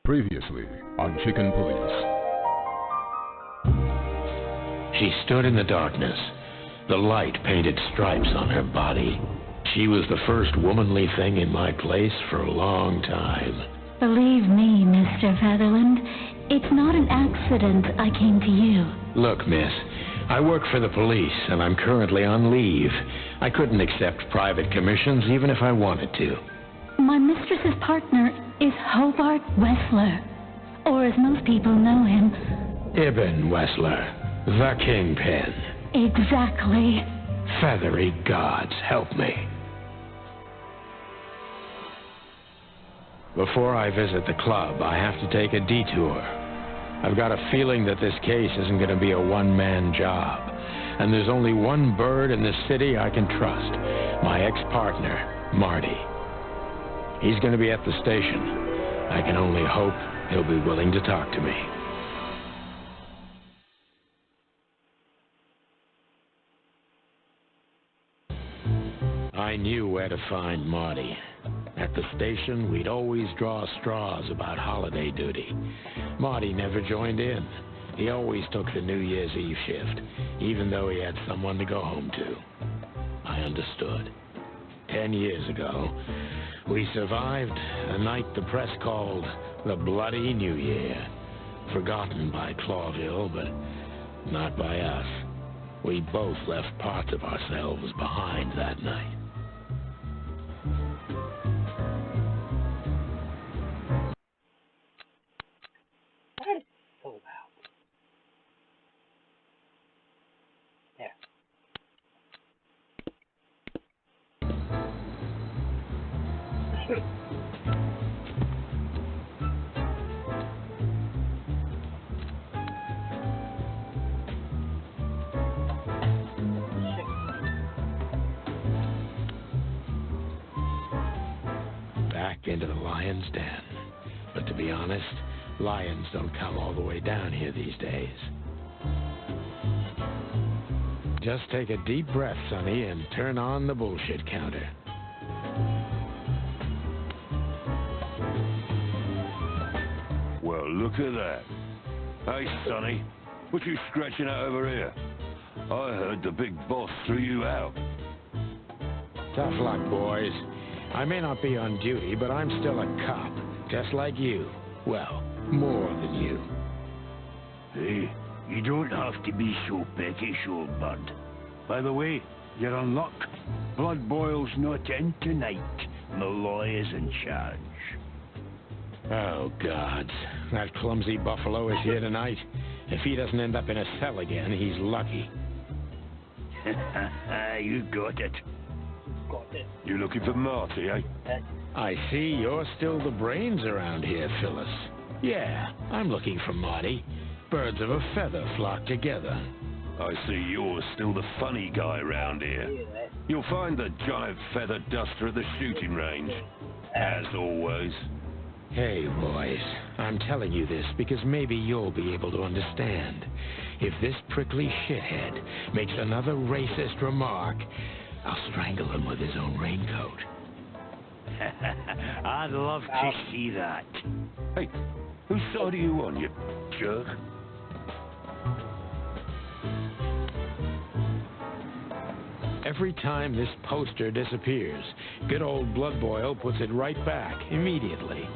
Previously on Chicken Police. She stood in the darkness. The light painted stripes on her body. She was the first womanly thing in my place for a long time. Believe me, Mr. Featherland, it's not an accident I came to you. Look, miss, I work for the police, and I'm currently on leave. I couldn't accept private commissions even if I wanted to. My mistress's partner is Hobart Wessler, or as most people know him, Ibn Wessler, the Kingpin. Exactly. Feathery gods, help me. Before I visit the club, I have to take a detour. I've got a feeling that this case isn't going to be a one-man job. And there's only one bird in this city I can trust. My ex-partner, Marty. He's going to be at the station. I can only hope he'll be willing to talk to me. I knew where to find Marty. At the station, we'd always draw straws about holiday duty. Marty never joined in. He always took the New Year's Eve shift, even though he had someone to go home to. I understood. 10 years ago, we survived a night the press called the Bloody New Year. Forgotten by Clawville, but not by us. We both left parts of ourselves behind that night. Back into the lion's den. But to be honest, lions don't come all the way down here these days. Just take a deep breath, Sonny, and turn on the bullshit counter. Well, look at that. Hey, Sonny, what you scratching out over here? I heard the big boss threw you out. Tough luck, boys. I may not be on duty, but I'm still a cop, just like you. Well, more than you. Hey, you don't have to be so peckish, old bud. By the way, you're on luck. Blood Boil's not in tonight. Malloy is in charge. Oh, gods. That clumsy buffalo is here tonight. If he doesn't end up in a cell again, he's lucky. You got it. You looking for Marty, eh? I see you're still the brains around here, Phyllis. Yeah, I'm looking for Marty. Birds of a feather flock together. I see you're still the funny guy around here. You'll find the giant feather duster at the shooting range. As always. Hey, boys, I'm telling you this because maybe you'll be able to understand. If this prickly shithead makes another racist remark, I'll strangle him with his own raincoat. I'd love to see that. Hey, whose side are you on, you jerk? Every time this poster disappears, good old Blood Boil puts it right back immediately.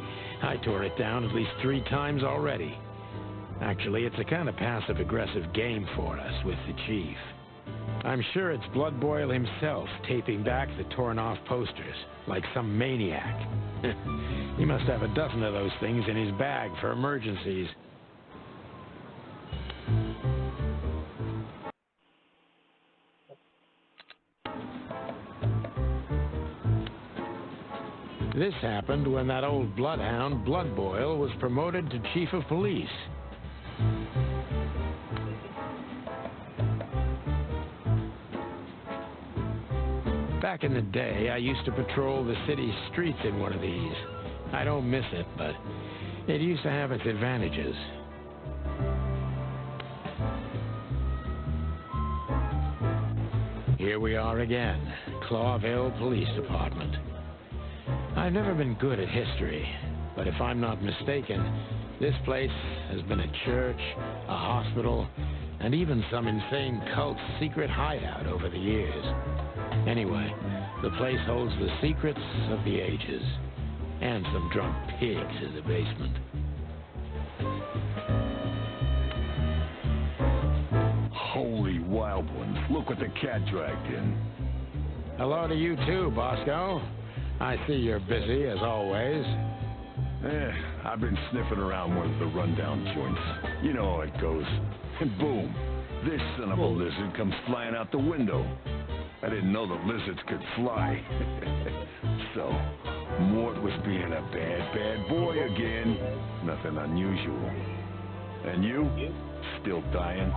I tore it down at least 3 times already. Actually, it's a kind of passive-aggressive game for us with the chief. I'm sure it's Blood Boil himself taping back the torn-off posters, like some maniac. He must have a dozen of those things in his bag for emergencies. This happened when that old bloodhound, Blood Boil, was promoted to chief of police. Back in the day, I used to patrol the city's streets in one of these. I don't miss it, but it used to have its advantages. here we are again, Clawville Police Department. I've never been good at history, but if I'm not mistaken, this place has been a church, a hospital, and even some insane cult's secret hideout over the years. Anyway, the place holds the secrets of the ages, and some drunk pigs in the basement. Holy wild ones, look what the cat dragged in. Hello to you too, Bosco. I see you're busy, as always. I've been sniffing around one of the rundown joints. You know how it goes. And boom, this son of a lizard comes flying out the window. I didn't know the lizards could fly. So, Mort was being a bad boy again. Nothing unusual. And you? Still dying?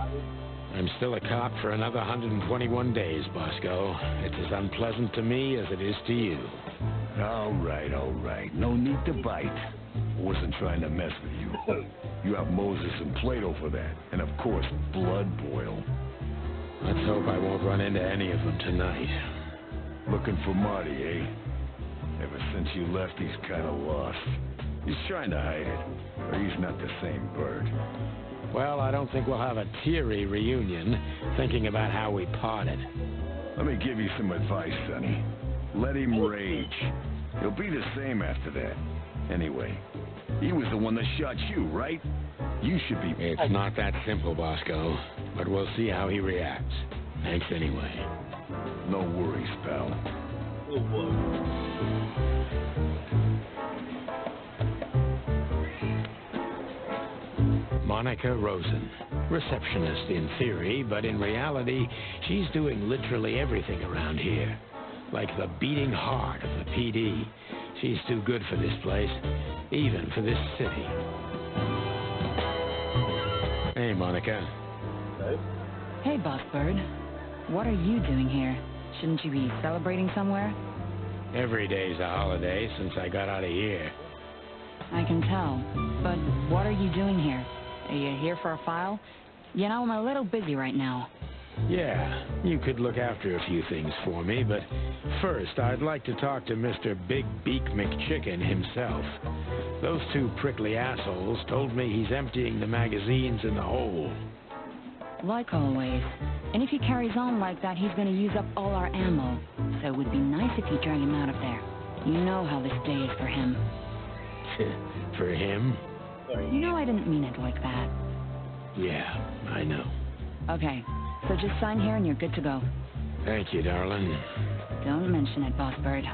I'm still a cop for another 121 days, Bosco. It's as unpleasant to me as it is to you. All right. No need to bite. Wasn't trying to mess with you. You have Moses and Plato for that. And of course, blood boil. Let's hope I won't run into any of them tonight. Looking for Marty, eh? Ever since you left, he's kind of lost. He's trying to hide it, or he's not the same bird. Well, I don't think we'll have a teary reunion, thinking about how we parted. Let me give you some advice, Sonny. Let him rage. He'll be the same after that. Anyway, he was the one that shot you, right? You should be... It's not that simple, Bosco, but we'll see how he reacts. Thanks anyway. No worries, pal. Monica Rosen, receptionist in theory, but in reality, she's doing literally everything around here. Like the beating heart of the PD. She's too good for this place, even for this city. Hey, Monica. Hey, Boss Bird. What are you doing here? Shouldn't you be celebrating somewhere? Every day's a holiday since I got out of here. I can tell. But what are you doing here? Are you here for a file? You know, I'm a little busy right now. Yeah, you could look after a few things for me, but first I'd like to talk to Mr. Big Beak McChicken himself. Those two prickly assholes told me he's emptying the magazines in the hole. Like always. And if he carries on like that, he's going to use up all our ammo. So it would be nice if you drag him out of there. You know how this day is for him. For him? You know I didn't mean it like that. Yeah, I know. Okay, so just sign here and you're good to go. Thank you, darling. Don't mention it, Boss Bird.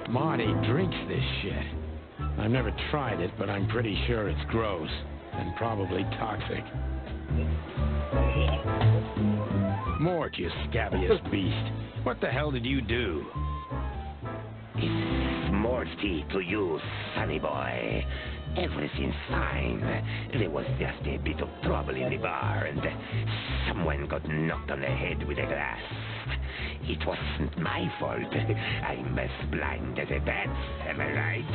Marty drinks this shit. I've never tried it, but I'm pretty sure it's gross and probably toxic. Mort, you scabious beast. What the hell did you do? It's Morty to you, sonny boy. Everything's fine. There was just a bit of trouble in the bar, and someone got knocked on the head with a glass. It wasn't my fault. I'm as blind as a bat, am I right?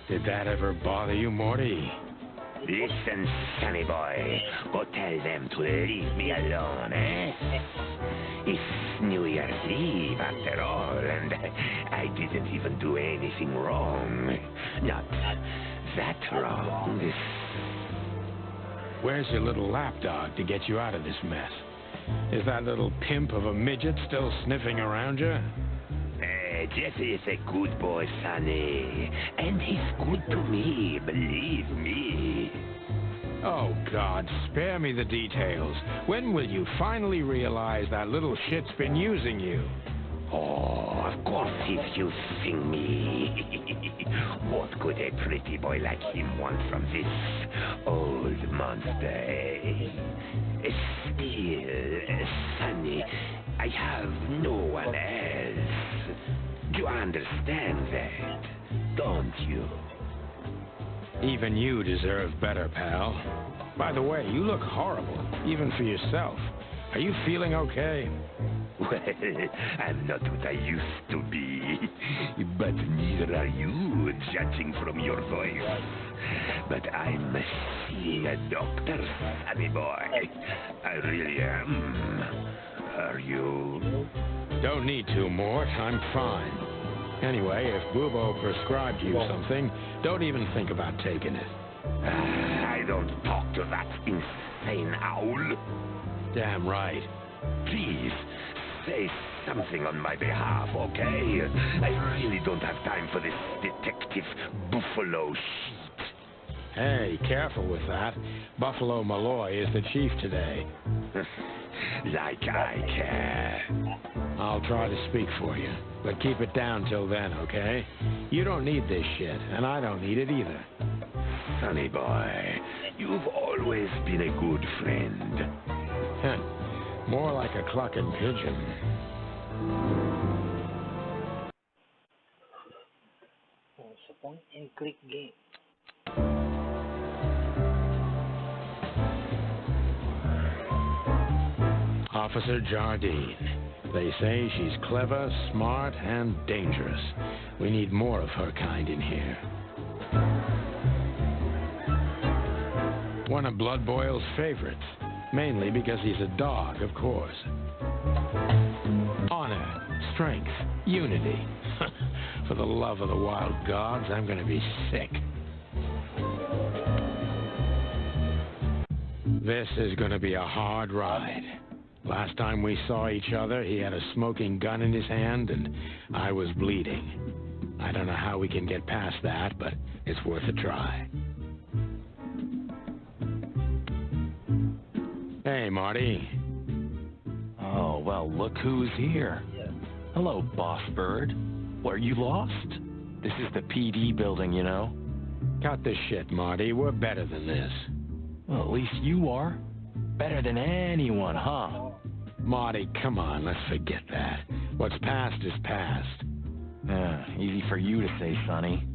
Did that ever bother you, Morty? Listen, sonny boy. Go tell them to leave me alone, eh? It's New Year's Eve, after all, and I didn't even do anything wrong. Not that wrong. Where's your little lapdog to get you out of this mess? Is that little pimp of a midget still sniffing around you? Jesse is a good boy, Sonny. And he's good to me, believe me. Oh, God, spare me the details. When will you finally realize that little shit's been using you? Oh, of course he's using me. What could a pretty boy like him want from this old monster, eh? Still, Sonny, I have no one else. You understand that, don't you? Even you deserve better, pal. By the way, you look horrible, even for yourself. Are you feeling okay? Well, I'm not what I used to be, but neither are you, judging from your voice. But I'm seeing a doctor, Sammy boy. I really am. Are you? Don't need to, Mort. I'm fine. Anyway, if Bubo prescribed you something, don't even think about taking it. I don't talk to that insane owl. Damn right. Please, say something on my behalf, okay? I really don't have time for this detective buffalo shit. Hey, careful with that. Buffalo Malloy is the chief today. Like I care. I'll try to speak for you, but keep it down till then, okay? You don't need this shit, and I don't need it either. Sonny boy, you've always been a good friend. Heh, more like a clucking pigeon. Sa point and click game. Officer Jardine. They say she's clever, smart, and dangerous. We need more of her kind in here. One of Blood Boyle's favorites, mainly because he's a dog, of course. Honor, strength, unity. For the love of the wild gods, I'm going to be sick. This is going to be a hard ride. Last time we saw each other, he had a smoking gun in his hand, and I was bleeding. I don't know how we can get past that, but it's worth a try. Hey, Marty. Oh, well, look who's here. Hello, Boss Bird. Were you lost? This is the PD building, you know. Cut the shit, Marty. We're better than this. Well, at least you are. Better than anyone, huh? Marty, come on, let's forget that. What's past is past. Easy for you to say, Sonny.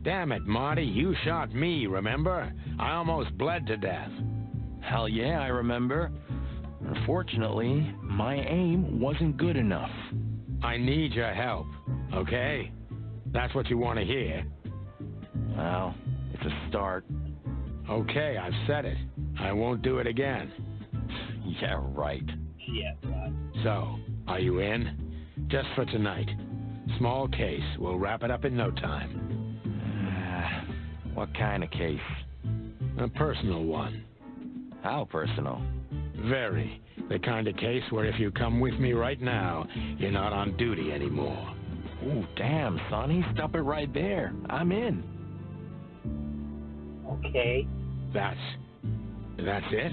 Damn it, Marty, you shot me, remember? I almost bled to death. Hell yeah, I remember. Unfortunately, my aim wasn't good enough. I need your help, okay? That's what you want to hear. Well, it's a start. Okay, I've said it. I won't do it again. Yeah, right. So, are you in? Just for tonight. Small case. We'll wrap it up in no time. What kind of case? A personal one. How personal? Very. The kind of case where if you come with me right now, you're not on duty anymore. Ooh, damn, Sonny. Stop it right there. I'm in. Okay. That's it?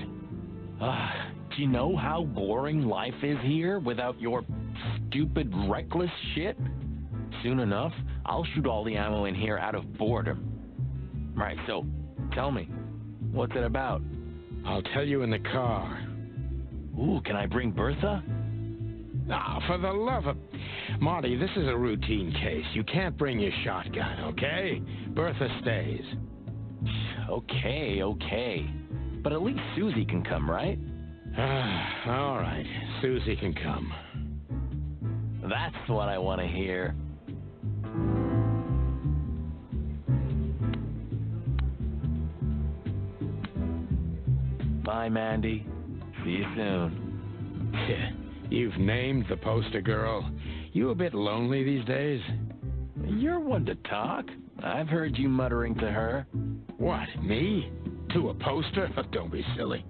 Do you know how boring life is here without your stupid, reckless shit? Soon enough, I'll shoot all the ammo in here out of boredom. Right, so, tell me, what's it about? I'll tell you in the car. Ooh, can I bring Bertha? For the love of... Marty, this is a routine case. You can't bring your shotgun, okay? Bertha stays. Okay. But at least Susie can come, right? All right. Susie can come. That's what I want to hear. Bye, Mandy. See you soon. You've named the poster girl. You a bit lonely these days? You're one to talk. I've heard you muttering to her. What, me? To a poster? Don't be silly.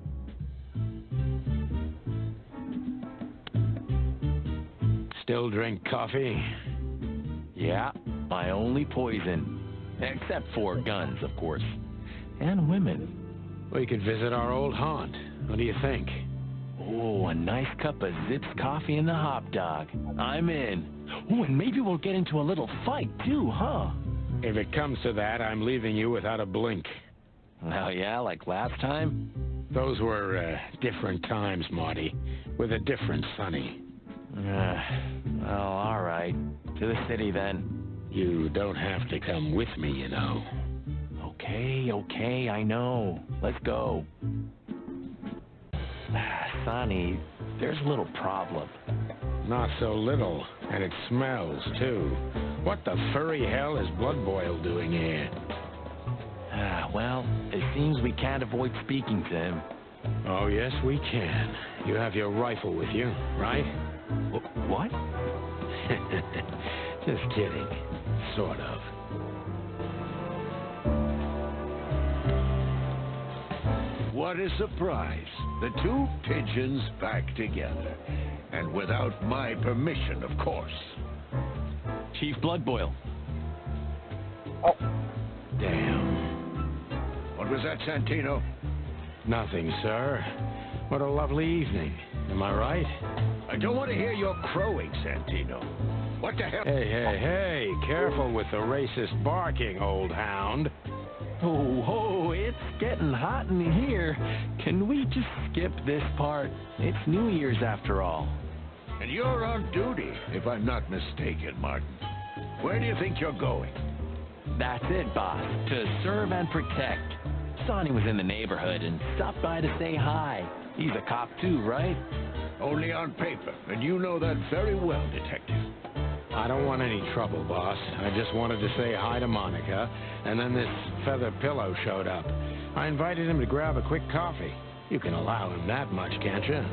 Still drink coffee? Yeah, my only poison. Except for guns, of course. And women. We could visit our old haunt. What do you think? Oh, a nice cup of Zips coffee and the hot dog. I'm in. Oh, and maybe we'll get into a little fight, too, huh? If it comes to that, I'm leaving you without a blink. Oh, yeah, like last time? Those were different times, Marty. With a different Sonny. Well, all right. To the city, then. You don't have to come with me, you know. Okay, I know. Let's go. Sonny, there's a little problem. Not so little, and it smells, too. What the furry hell is Blood Boil doing here? Well, it seems we can't avoid speaking to him. Oh, yes, we can. You have your rifle with you, right? What? Just kidding. Sort of. What a surprise. The two pigeons back together. And without my permission, of course. Chief Blood Boil. Oh, Damn. What was that, Santino? Nothing, sir. What a lovely evening. Am I right? I don't want to hear your crowing, Santino. What the hell? Hey, careful with the racist barking, old hound. Oh, it's getting hot in here. Can we just skip this part? It's New Year's after all. And you're on duty, if I'm not mistaken, Martin. Where do you think you're going? That's it, boss. To serve and protect. Sonny was in the neighborhood and stopped by to say hi. He's a cop too, right? Only on paper, and you know that very well, Detective. I don't want any trouble, boss. I just wanted to say hi to Monica, and then this feather pillow showed up. I invited him to grab a quick coffee. You can allow him that much, can't you?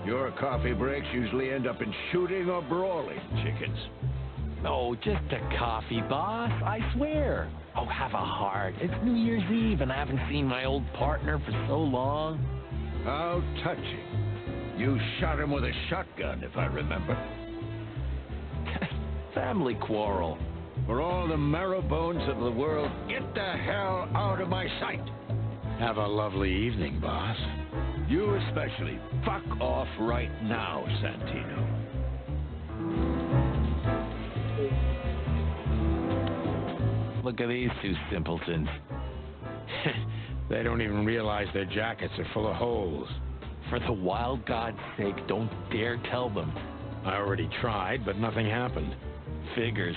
Your coffee breaks usually end up in shooting or brawling, chickens. Oh, just a coffee, boss. I swear. Oh, have a heart. It's New Year's Eve, and I haven't seen my old partner for so long. How touching. You shot him with a shotgun, if I remember. Family quarrel. For all the marrow bones of the world, get the hell out of my sight. Have a lovely evening, boss. You especially. Fuck off right now, Santino. Look at these two simpletons. They don't even realize their jackets are full of holes. For the wild God's sake, don't dare tell them. I already tried, but nothing happened. Figures.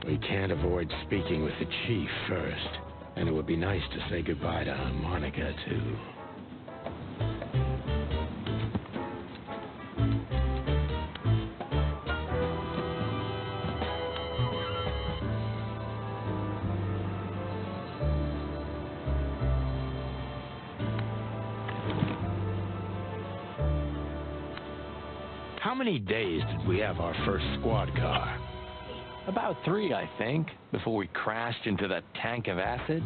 We can't avoid speaking with the chief first. And it would be nice to say goodbye to Monica, too. How many days did we have our first squad car? About 3, I think, before we crashed into that tank of acid.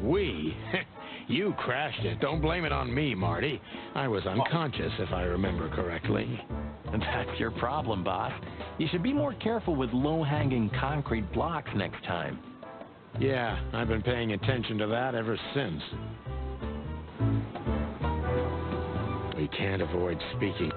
We? You crashed it. Don't blame it on me, Marty. I was unconscious, if I remember correctly. And that's your problem, boss. You should be more careful with low-hanging concrete blocks next time. Yeah, I've been paying attention to that ever since. We can't avoid speaking.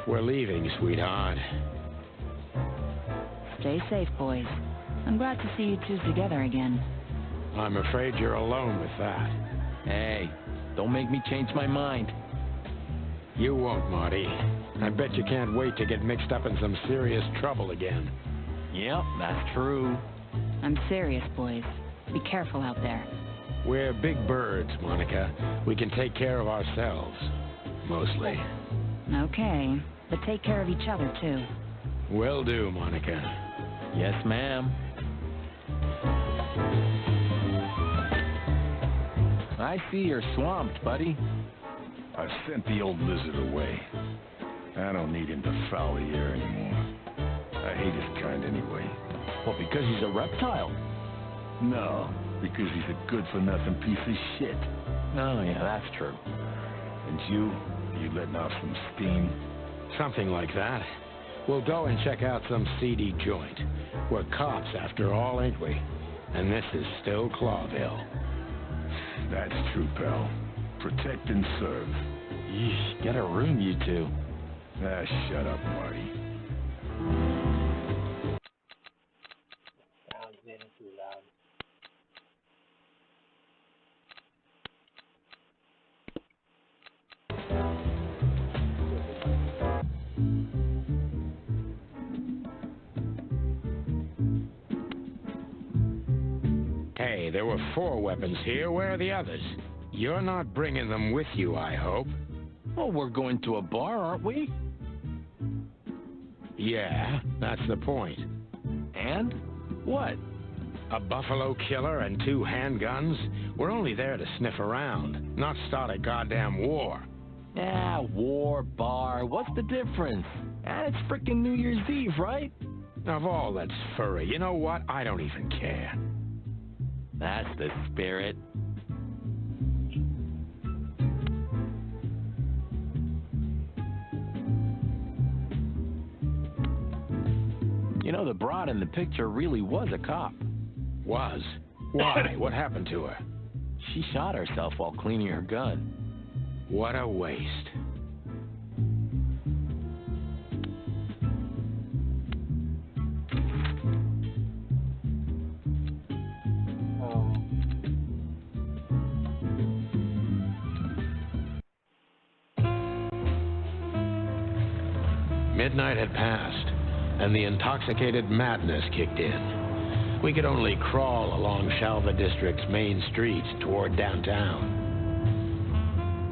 We're leaving, sweetheart. Stay safe, boys. I'm glad to see you two together again. I'm afraid you're alone with that. Hey, don't make me change my mind. You won't, Marty. I bet you can't wait to get mixed up in some serious trouble again. Yep, that's true. I'm serious, boys. Be careful out there. We're big birds, Monica. We can take care of ourselves. Mostly. Okay, but take care of each other, too. Will do, Monica. Yes, ma'am. I see you're swamped, buddy. I've sent the old lizard away. I don't need him to foul the air anymore. I hate his kind anyway. Well, because he's a reptile. No, because he's a good-for-nothing piece of shit. Oh, yeah, that's true. And you letting off some steam? Something like that. We'll go and check out some seedy joint. We're cops, after all, ain't we? And this is still Clawville. That's true, pal. Protect and serve. Yeesh, get a room, you two. Ah, shut up, Marty. sounds getting too loud. Hey, there were 4 weapons here. Where are the others? You're not bringing them with you, I hope. Well, we're going to a bar, aren't we? Yeah, that's the point. And? What? A buffalo killer and 2 handguns? We're only there to sniff around, not start a goddamn war. Yeah, war, bar, what's the difference? And it's frickin' New Year's Eve, right? Of all that's furry, you know what? I don't even care. That's the spirit. You know, the broad in the picture really was a cop. Was? Why? What happened to her? She shot herself while cleaning her gun. What a waste. Midnight had passed, and the intoxicated madness kicked in. We could only crawl along Shalva District's main streets toward downtown.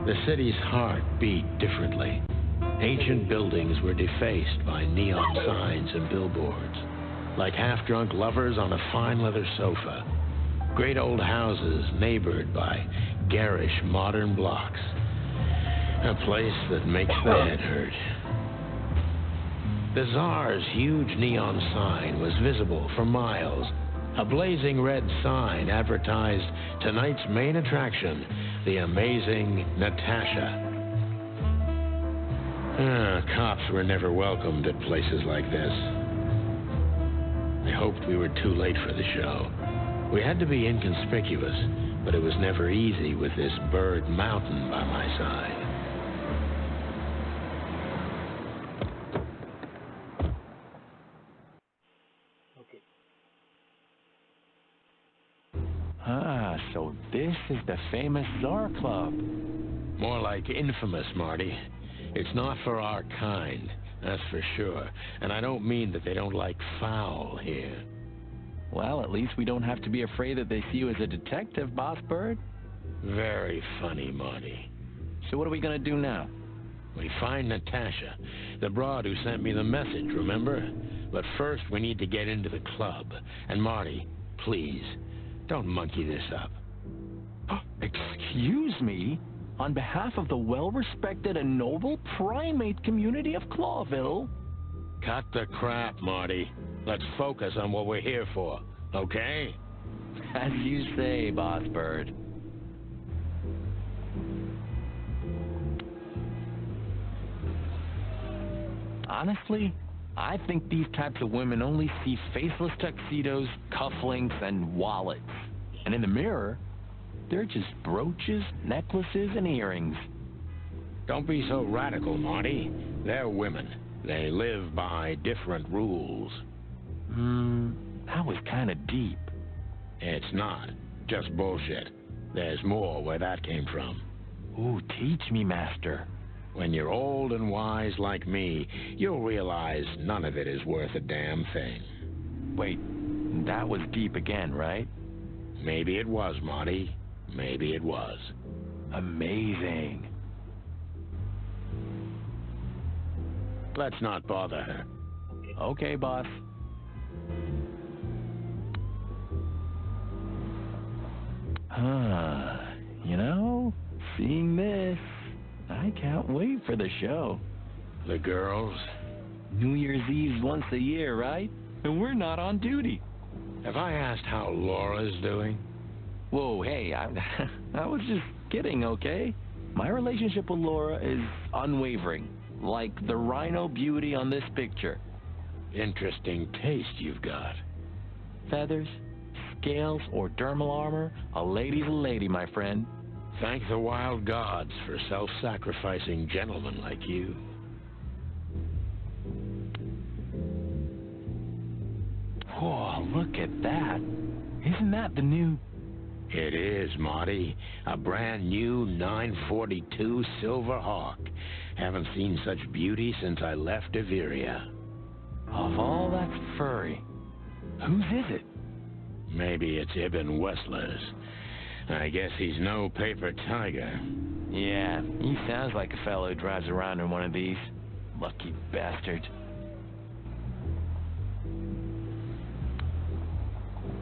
The city's heart beat differently. Ancient buildings were defaced by neon signs and billboards, like half-drunk lovers on a fine leather sofa. Great old houses neighbored by garish modern blocks. A place that makes the head hurt. The Tsar's huge neon sign was visible for miles. A blazing red sign advertised tonight's main attraction, the amazing Natasha. Cops were never welcomed at places like this. I hoped we were too late for the show. We had to be inconspicuous, but it was never easy with this bird mountain by my side. So this is the famous Tsar Club. More like infamous, Marty. It's not for our kind, that's for sure. And I don't mean that they don't like foul here. Well, at least we don't have to be afraid that they see you as a detective, Boss Bird. Very funny, Marty. So what are we gonna do now? We find Natasha, the broad who sent me the message, remember? But first we need to get into the club. And Marty, please, don't monkey this up. Excuse me? On behalf of the well-respected and noble primate community of Clawville? Cut the crap, Marty. Let's focus on what we're here for, okay? As you say, Boss Bird. Honestly, I think these types of women only see faceless tuxedos, cufflinks, and wallets. And in the mirror, they're just brooches, necklaces, and earrings. Don't be so radical, Marty. They're women. They live by different rules. That was kind of deep. It's not. Just bullshit. There's more where that came from. Ooh, teach me, Master. When you're old and wise like me, you'll realize none of it is worth a damn thing. Wait, that was deep again, right? Maybe it was, Marty. Maybe it was. Amazing. Let's not bother her. Okay, boss. You know, seeing this, I can't wait for the show. The girls? New Year's Eve's once a year, right? And we're not on duty. Have I asked how Laura's doing? Whoa, hey, I was just kidding, okay? My relationship with Laura is unwavering, like the rhino beauty on this picture. Interesting taste you've got. Feathers, scales, or dermal armor, a lady's a lady, my friend. Thank the wild gods for self-sacrificing gentlemen like you. Whoa, look at that. Isn't that the new... It is, Marty. A brand new 942 Silver Hawk. Haven't seen such beauty since I left Averia. Of all that's furry, whose is it? maybe it's Ibn Wessler's. I guess he's no paper tiger. Yeah, he sounds like a fellow who drives around in one of these. Lucky bastard.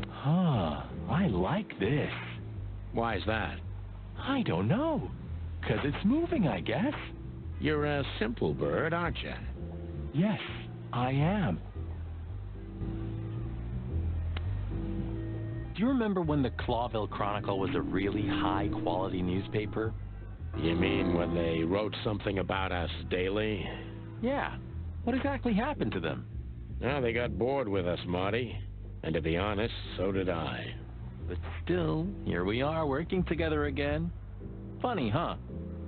Huh, I like this. Why is that? I don't know. 'Cause it's moving, I guess. You're a simple bird, aren't you? Yes, I am. Do you remember when the Clawville Chronicle was a really high-quality newspaper? You mean when they wrote something about us daily? Yeah. What exactly happened to them? Well, they got bored with us, Marty. And to be honest, so did I. But still, here we are working together again. Funny, huh?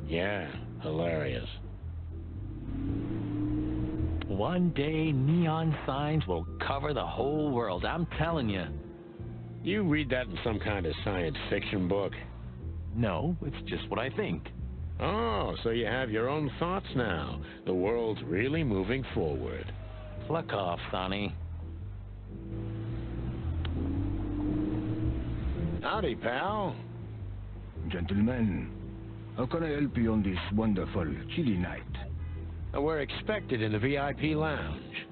Yeah, hilarious. One day, neon signs will cover the whole world, I'm telling you. You read that in some kind of science fiction book? No, it's just what I think. Oh, so you have your own thoughts now. The world's really moving forward. Pluck off, Sonny. Howdy, pal. Gentlemen, how can I help you on this wonderful, chilly night? We're expected in the VIP lounge.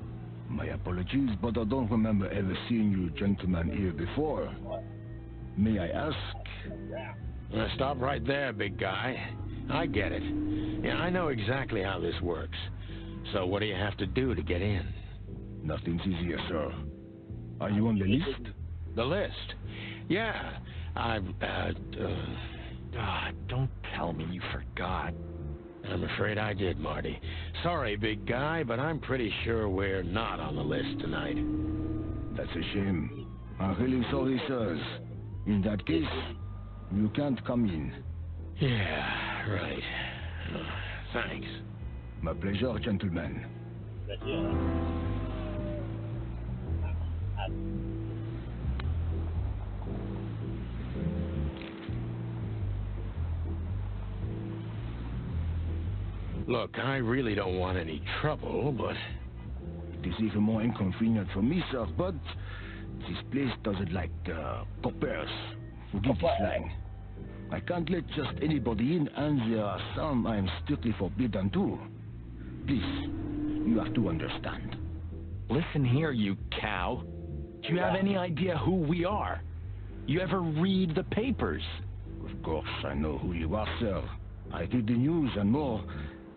My apologies, but I don't remember ever seeing you gentlemen here before. May I ask? Stop right there, big guy. I get it. Yeah, I know exactly how this works. So what do you have to do to get in? Nothing's easier, sir. Are you on the list? The list? Yeah, don't tell me you forgot. I'm afraid I did, Marty. Sorry, big guy, but I'm pretty sure we're not on the list tonight. That's a shame. I'm really sorry, sirs. In that case, you can't come in. Yeah, right. Thanks. My pleasure, gentlemen. Look, I really don't want any trouble, but... It is even more inconvenient for me, sir, but this place doesn't like coppers. Forgive the slang. I can't let just anybody in, and there are some I'm strictly forbidden to. Please, you have to understand. Listen here, you cow. Do you have any idea who we are? You ever read the papers? Of course, I know who you are, sir. I read the news and more.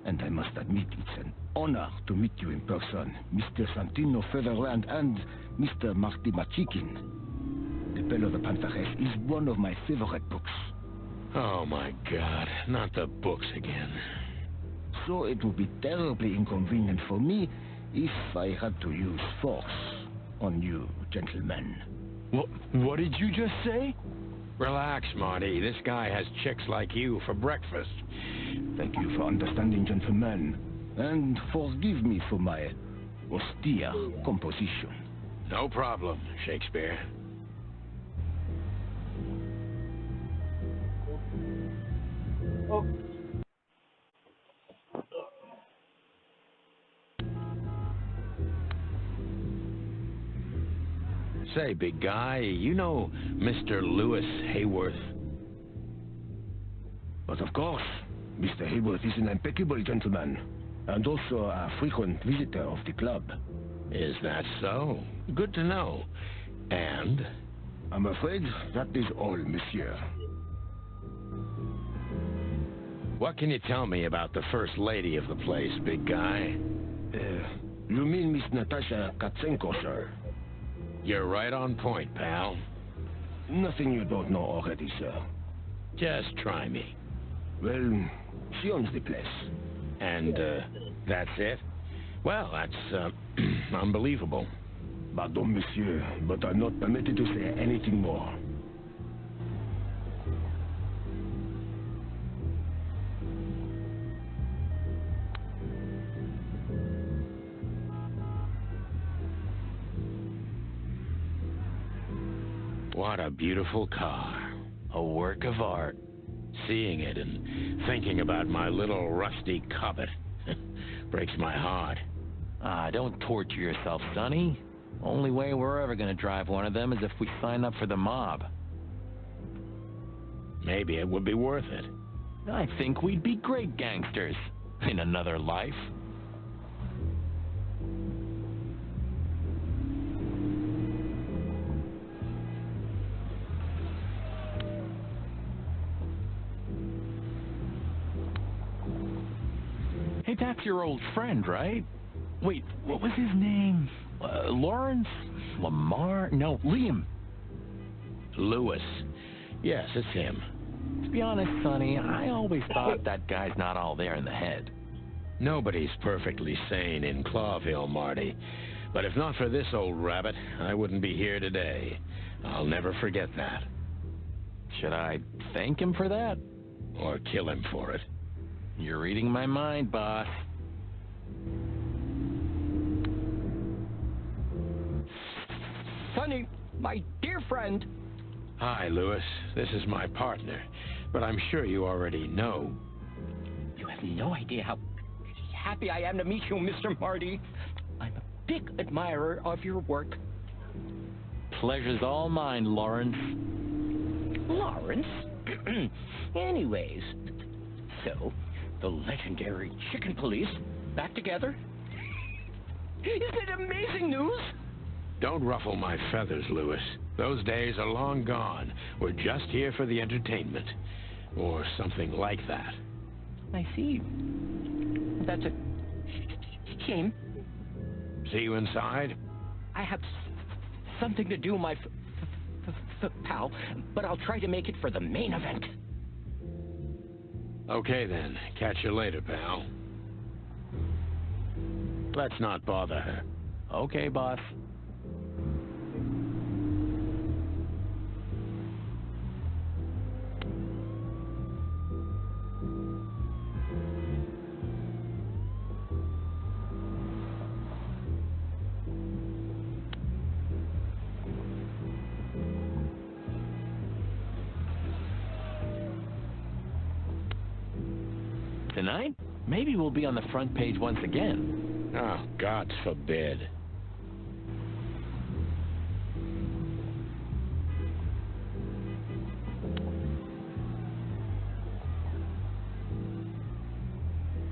And I must admit, it's an honor to meet you in person, Mr. Santino Featherland and Mr. Marty Machikin. The Bell of the Pantheress is one of my favorite books. Oh my God, not the books again. So it would be terribly inconvenient for me if I had to use force on you, gentlemen. What did you just say? Relax, Marty. This guy has chicks like you for breakfast. Thank you for understanding, gentlemen. And forgive me for my austere composition. No problem, Shakespeare. Oh. Say, big guy, you know Mr. Lewis Hayworth? But of course, Mr. Hayworth is an impeccable gentleman, and also a frequent visitor of the club. Is that so? Good to know. And? I'm afraid that is all, monsieur. What can you tell me about the first lady of the place, big guy? You mean Miss Natasha Katsenko, sir? You're right on point, pal. Nothing you don't know already, sir. Just try me. Well, she owns the place. And, that's it? Well, that's, unbelievable. Pardon, monsieur, but I'm not permitted to say anything more. What a beautiful car. A work of art. Seeing it and thinking about my little rusty Cobbett breaks my heart. Don't torture yourself, Sonny. Only way we're ever gonna drive one of them is if we sign up for the mob. Maybe it would be worth it. I think we'd be great gangsters in another life. Hey, that's your old friend, right? Wait, what was his name? Lawrence? Lamar? No, Liam. Lewis. Yes, it's him. To be honest, Sonny, I always thought that guy's not all there in the head. Nobody's perfectly sane in Clawville, Marty. But if not for this old rabbit, I wouldn't be here today. I'll never forget that. Should I thank him for that? Or kill him for it. You're reading my mind, boss. Sonny, my dear friend. Hi, Lewis. This is my partner. But I'm sure you already know. You have no idea how happy I am to meet you, Mr. Marty. I'm a big admirer of your work. Pleasure's all mine, Lawrence. Lawrence? Anyways, so, the legendary Chicken Police back together? Isn't it amazing news? Don't ruffle my feathers, Lewis. Those days are long gone. We're just here for the entertainment. Or something like that. I see. That's a shame. See you inside? I have something to do, my pal, but I'll try to make it for the main event. Okay then. Catch you later, pal. Let's not bother her. Okay, boss. Tonight, maybe we'll be on the front page once again. Oh, God forbid.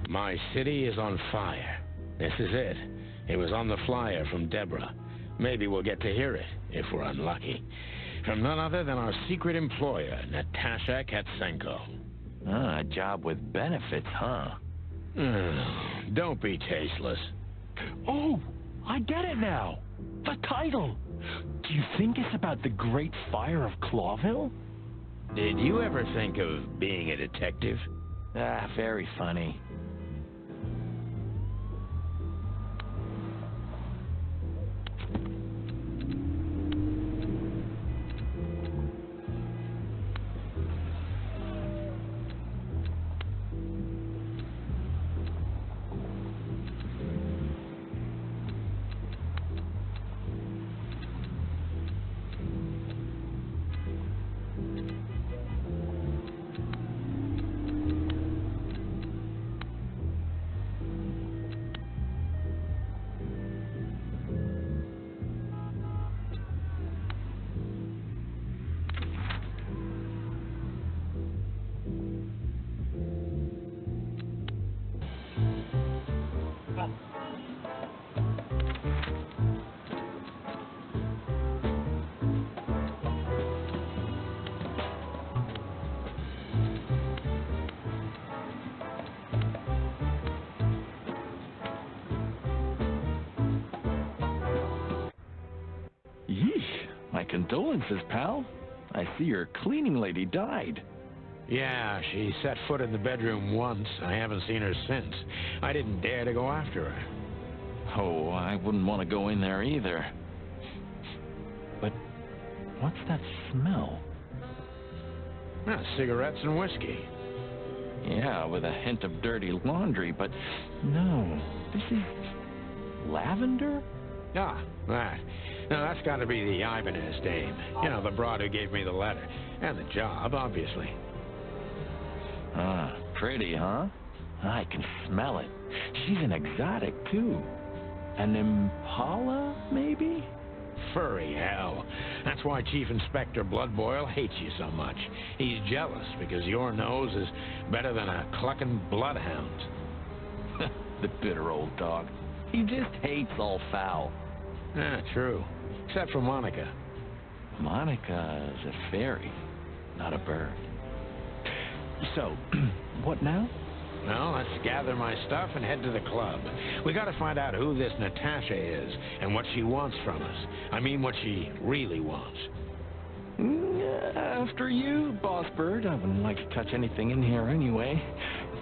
My city is on fire. This is it. It was on the flyer from Deborah. Maybe we'll get to hear it, if we're unlucky. From none other than our secret employer, Natasha Katsenko. Ah, a job with benefits, huh? Don't be tasteless. Oh, I get it now. The title. Do you think it's about the Great Fire of Clawville? Did you ever think of being a detective? Ah, very funny. My condolences, pal. I see your cleaning lady died. Yeah, she set foot in the bedroom once. I haven't seen her since. I didn't dare to go after her. Oh, I wouldn't want to go in there either. But what's that smell? Cigarettes and whiskey. Yeah, with a hint of dirty laundry, but no, this is lavender? Ah, that. Now, that's got to be the Ibanez dame. You know, the broad who gave me the letter. And the job, obviously. Ah, pretty, huh? I can smell it. She's an exotic, too. An impala, maybe? Furry hell. That's why Chief Inspector Bloodboil hates you so much. He's jealous because your nose is better than a clucking bloodhound. The bitter old dog. He just hates all foul. Ah, true. Except for Monica. Monica is a fairy, not a bird. So, what now? Well, let's gather my stuff and head to the club. We gotta find out who this Natasha is and what she wants from us. I mean, what she really wants. After you, Boss Bird. I wouldn't like to touch anything in here anyway.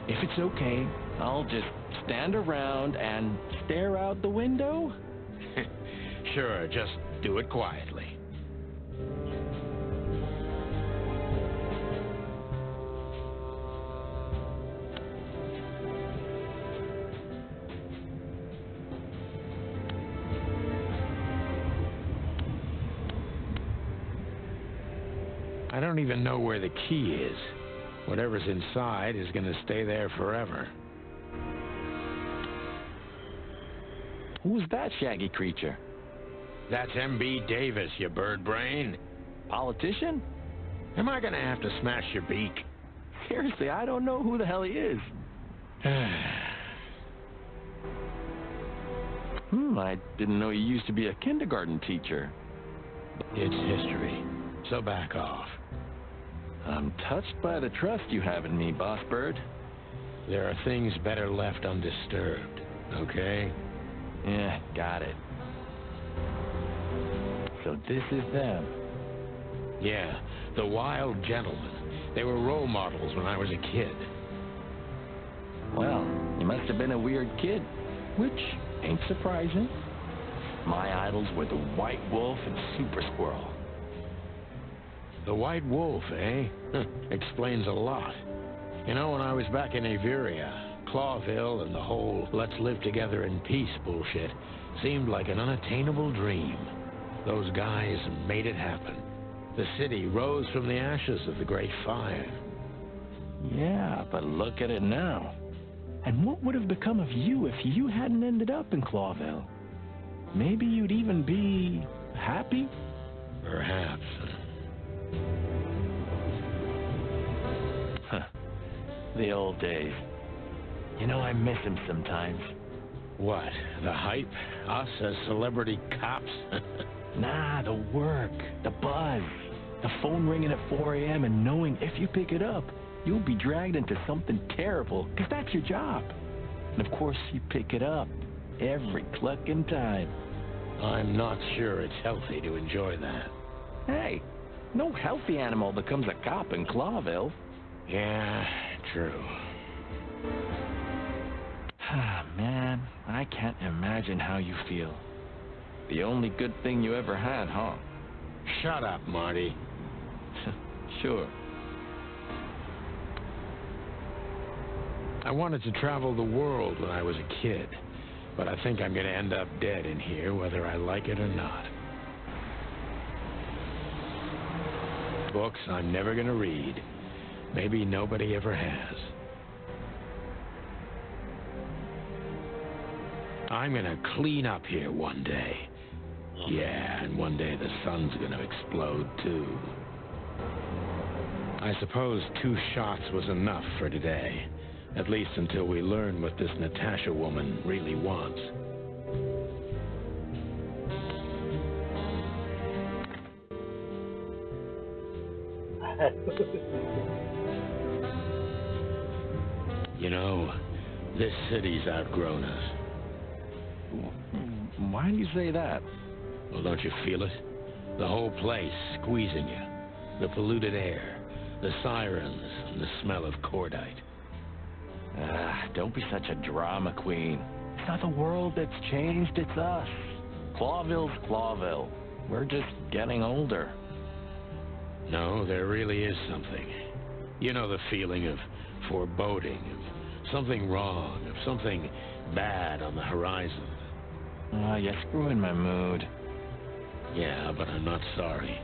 If it's okay, I'll just stand around and stare out the window? Sure, just do it quietly. I don't even know where the key is. Whatever's inside is gonna stay there forever. Who's that shaggy creature? That's M.B. Davis, you bird brain. Politician? Am I gonna have to smash your beak? Seriously, I don't know who the hell he is. I didn't know you used to be a kindergarten teacher. It's history, so back off. I'm touched by the trust you have in me, Boss Bird. There are things better left undisturbed, okay? Yeah, got it. So this is them. Yeah, the Wild Gentlemen. They were role models when I was a kid. Well, you must have been a weird kid, which ain't surprising. My idols were the White Wolf and Super Squirrel. The White Wolf, eh? Explains a lot. You know, when I was back in Averia, Clawville and the whole let's live together in peace bullshit seemed like an unattainable dream. Those guys made it happen. The city rose from the ashes of the Great Fire. Yeah, but look at it now. And what would have become of you if you hadn't ended up in Clawville? Maybe you'd even be happy? Perhaps. The old days. You know, I miss him sometimes. What? The hype? Us as celebrity cops? Nah, the work, the buzz, the phone ringing at 4 a.m. and knowing if you pick it up, you'll be dragged into something terrible, because that's your job. And of course, you pick it up every clucking time. I'm not sure it's healthy to enjoy that. Hey, no healthy animal becomes a cop in Clawville. Yeah, true. Man, I can't imagine how you feel. The only good thing you ever had, huh? Shut up, Marty. Sure. I wanted to travel the world when I was a kid, but I think I'm going to end up dead in here, whether I like it or not. Books I'm never going to read. Maybe nobody ever has. I'm going to clean up here one day. Yeah, and one day the sun's going to explode, too. I suppose 2 shots was enough for today. At least until we learn what this Natasha woman really wants. You know, this city's outgrown us. Why do you say that? Well, don't you feel it? The whole place squeezing you. The polluted air, the sirens, and the smell of cordite. Don't be such a drama queen. It's not the world that's changed, it's us. Clawville's Clawville. We're just getting older. No, there really is something. You know the feeling of foreboding, of something wrong, of something bad on the horizon. You're screwing my mood. Yeah, but I'm not sorry.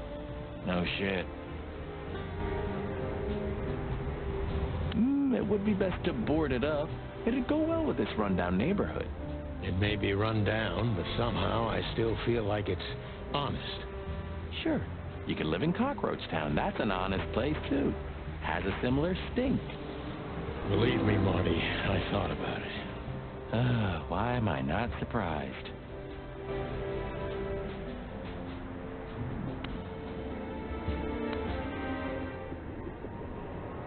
No shit. It would be best to board it up. It'd go well with this rundown neighborhood. It may be run down, but somehow I still feel like it's Honest. Sure, you could live in Cockroach Town. That's an honest place, too. Has a similar stink. Believe me, Marty, I thought about it. Why am I not surprised?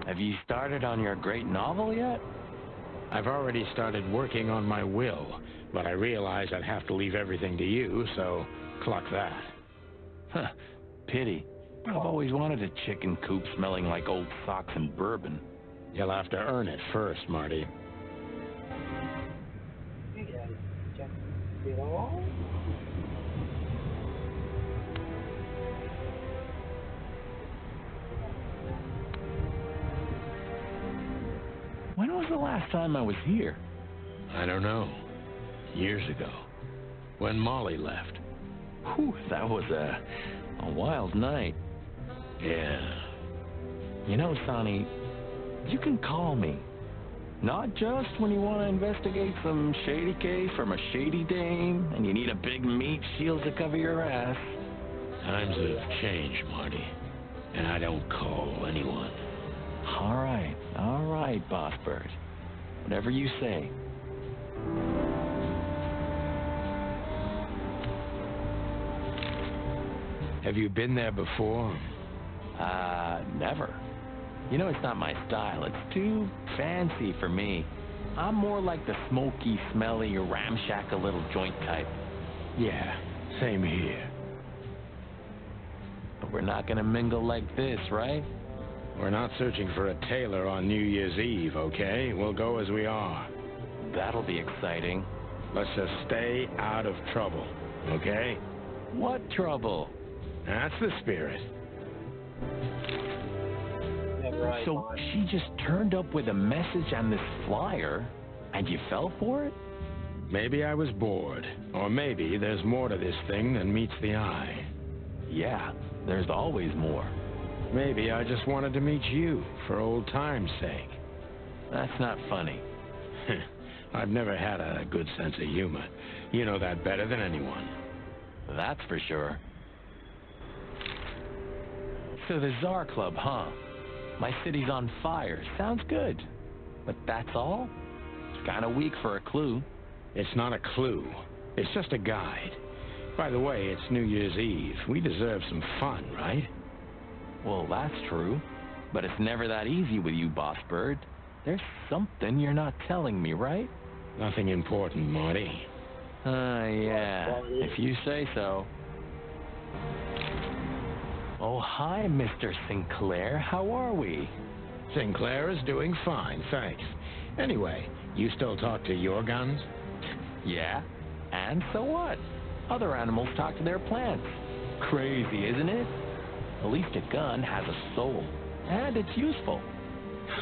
Have you started on your great novel yet? I've already started working on my will, but I realized I'd have to leave everything to you, so cluck that. Huh, pity. I've always wanted a chicken coop smelling like old socks and bourbon. You'll have to earn it first, Marty. When was the last time I was here? I don't know. Years ago. When Molly left. Whew, that was a wild night. Yeah. You know, Sonny, you can call me. Not just when you want to investigate some shady case from a shady dame and you need a big meat shield to cover your ass. Times have changed, Marty. And I don't call anyone. All right, Boss Bird. Whatever you say. Have you been there before? Never. You know, it's not my style. It's too fancy for me. I'm more like the smoky, smelly, ramshackle little joint type. Yeah, same here. But we're not gonna mingle like this, right? We're not searching for a tailor on New Year's Eve, okay? We'll go as we are. That'll be exciting. Let's just stay out of trouble, okay? What trouble? That's the spirit. So she just turned up with a message and this flyer, and you fell for it? Maybe I was bored, or maybe there's more to this thing than meets the eye. Yeah, there's always more. Maybe I just wanted to meet you for old time's sake. That's not funny. I've never had a good sense of humor. You know that better than anyone. That's for sure. So the Czar Club, huh? My city's on fire. Sounds good. But that's all? It's kind of weak for a clue. It's not a clue. It's just a guide. By the way, it's New Year's Eve. We deserve some fun, right? Well, that's true. But it's never that easy with you, Boss Bird. There's something you're not telling me, right? Nothing important, Marty. Yeah. If you say so. Oh, hi, Mr. Sinclair. How are we? Sinclair is doing fine, thanks. Anyway, you still talk to your guns? Yeah. And so what? Other animals talk to their plants. Crazy, isn't it? At least a gun has a soul. And it's useful.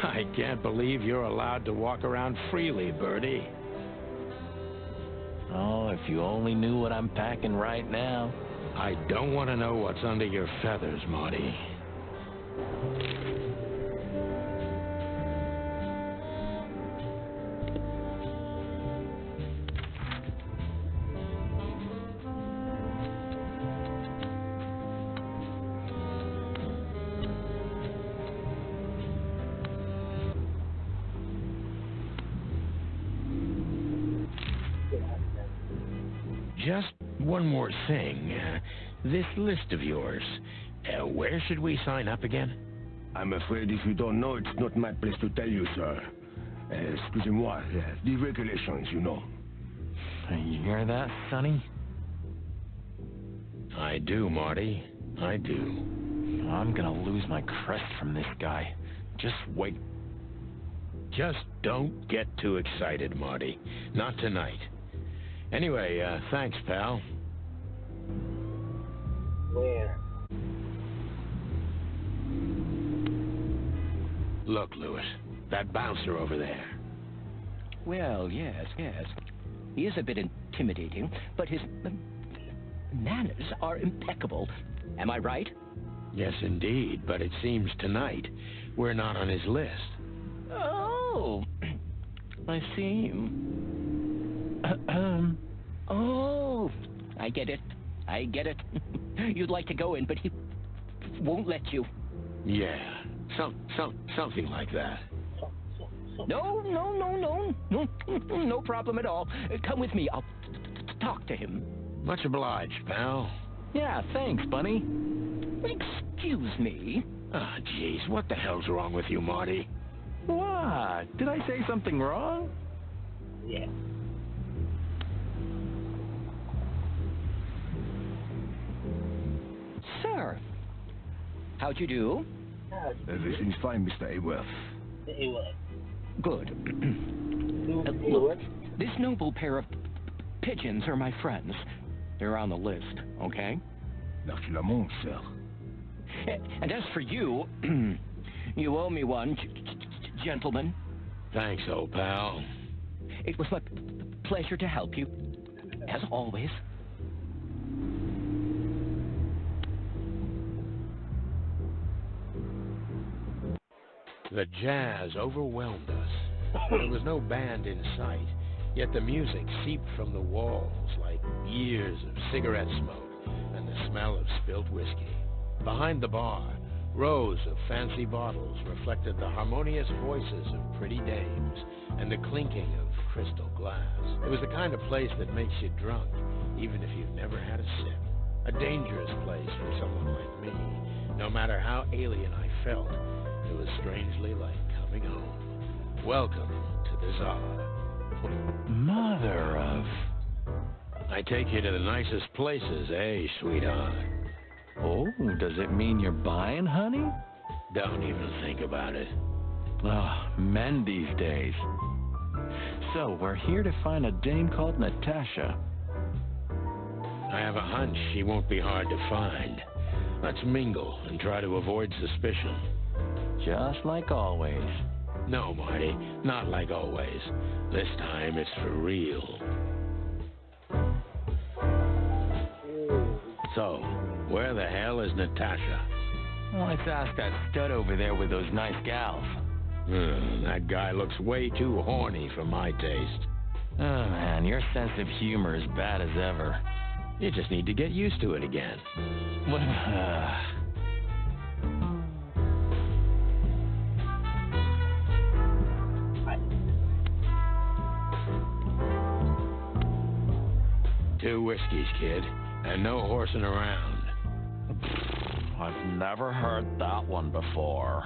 I can't believe you're allowed to walk around freely, Birdie. Oh, if you only knew what I'm packing right now. I don't want to know what's under your feathers, Marty. Just one more thing. This list of yours, where should we sign up again? I'm afraid if you don't know, it's not my place to tell you, sir. Excusez-moi, the regulations, you know. You hear that, Sonny? I do, Marty. I do. I'm gonna lose my crest from this guy. Just wait. Just don't get too excited, Marty. Not tonight. Anyway, thanks, pal. Where? Look, Lewis, that bouncer over there. Well, yes. He is a bit intimidating, but his manners are impeccable. Am I right? Yes, indeed, but it seems tonight we're not on his list. Oh, I see. Oh, I get it. I get it. You'd like to go in, but he won't let you. Yeah, something like that. No, no problem at all. Come with me. I'll talk to him. Much obliged, pal. Yeah, thanks, Bunny. Excuse me. Ah, jeez, what the hell's wrong with you, Marty? What? Did I say something wrong? Yeah. Sir, how'd you do? Everything's fine, Mr. Aworth. Good. Look, this noble pair of pigeons are my friends. They're on the list, okay? Naturellement, sir. And as for you, you owe me one, gentlemen. Thanks, old pal. It was my pleasure to help you, as always. The jazz overwhelmed us. There was no band in sight, yet the music seeped from the walls like years of cigarette smoke and the smell of spilt whiskey. Behind the bar, rows of fancy bottles reflected the harmonious voices of pretty dames and the clinking of crystal glass. It was the kind of place that makes you drunk, even if you've never had a sip. A dangerous place for someone like me. No matter how alien I felt, it was strangely like coming home. Welcome to the Czar. Mother of... I take you to the nicest places, eh, sweetheart? Oh, does it mean you're buying, honey? Don't even think about it. Oh, men these days. So, we're here to find a dame called Natasha. I have a hunch she won't be hard to find. Let's mingle and try to avoid suspicion. Just like always. No, Marty, not like always. This time it's for real. So, where the hell is Natasha? Let's ask that stud over there with those nice gals. That guy looks way too horny for my taste. Oh, man, your sense of humor is bad as ever. You just need to get used to it again. Two whiskeys, kid, and no horsing around. I've never heard that one before.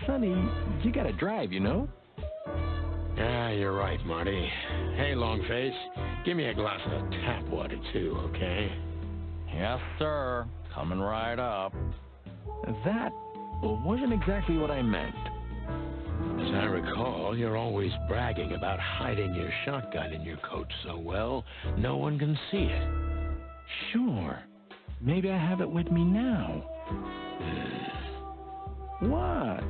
Sonny, you gotta drive, you know? Yeah, you're right, Marty. Hey, Longface, give me a glass of tap water, too, okay? Yes, sir. Coming right up. That wasn't exactly what I meant. As I recall, you're always bragging about hiding your shotgun in your coat so well, no one can see it. Sure. Maybe I have it with me now. What?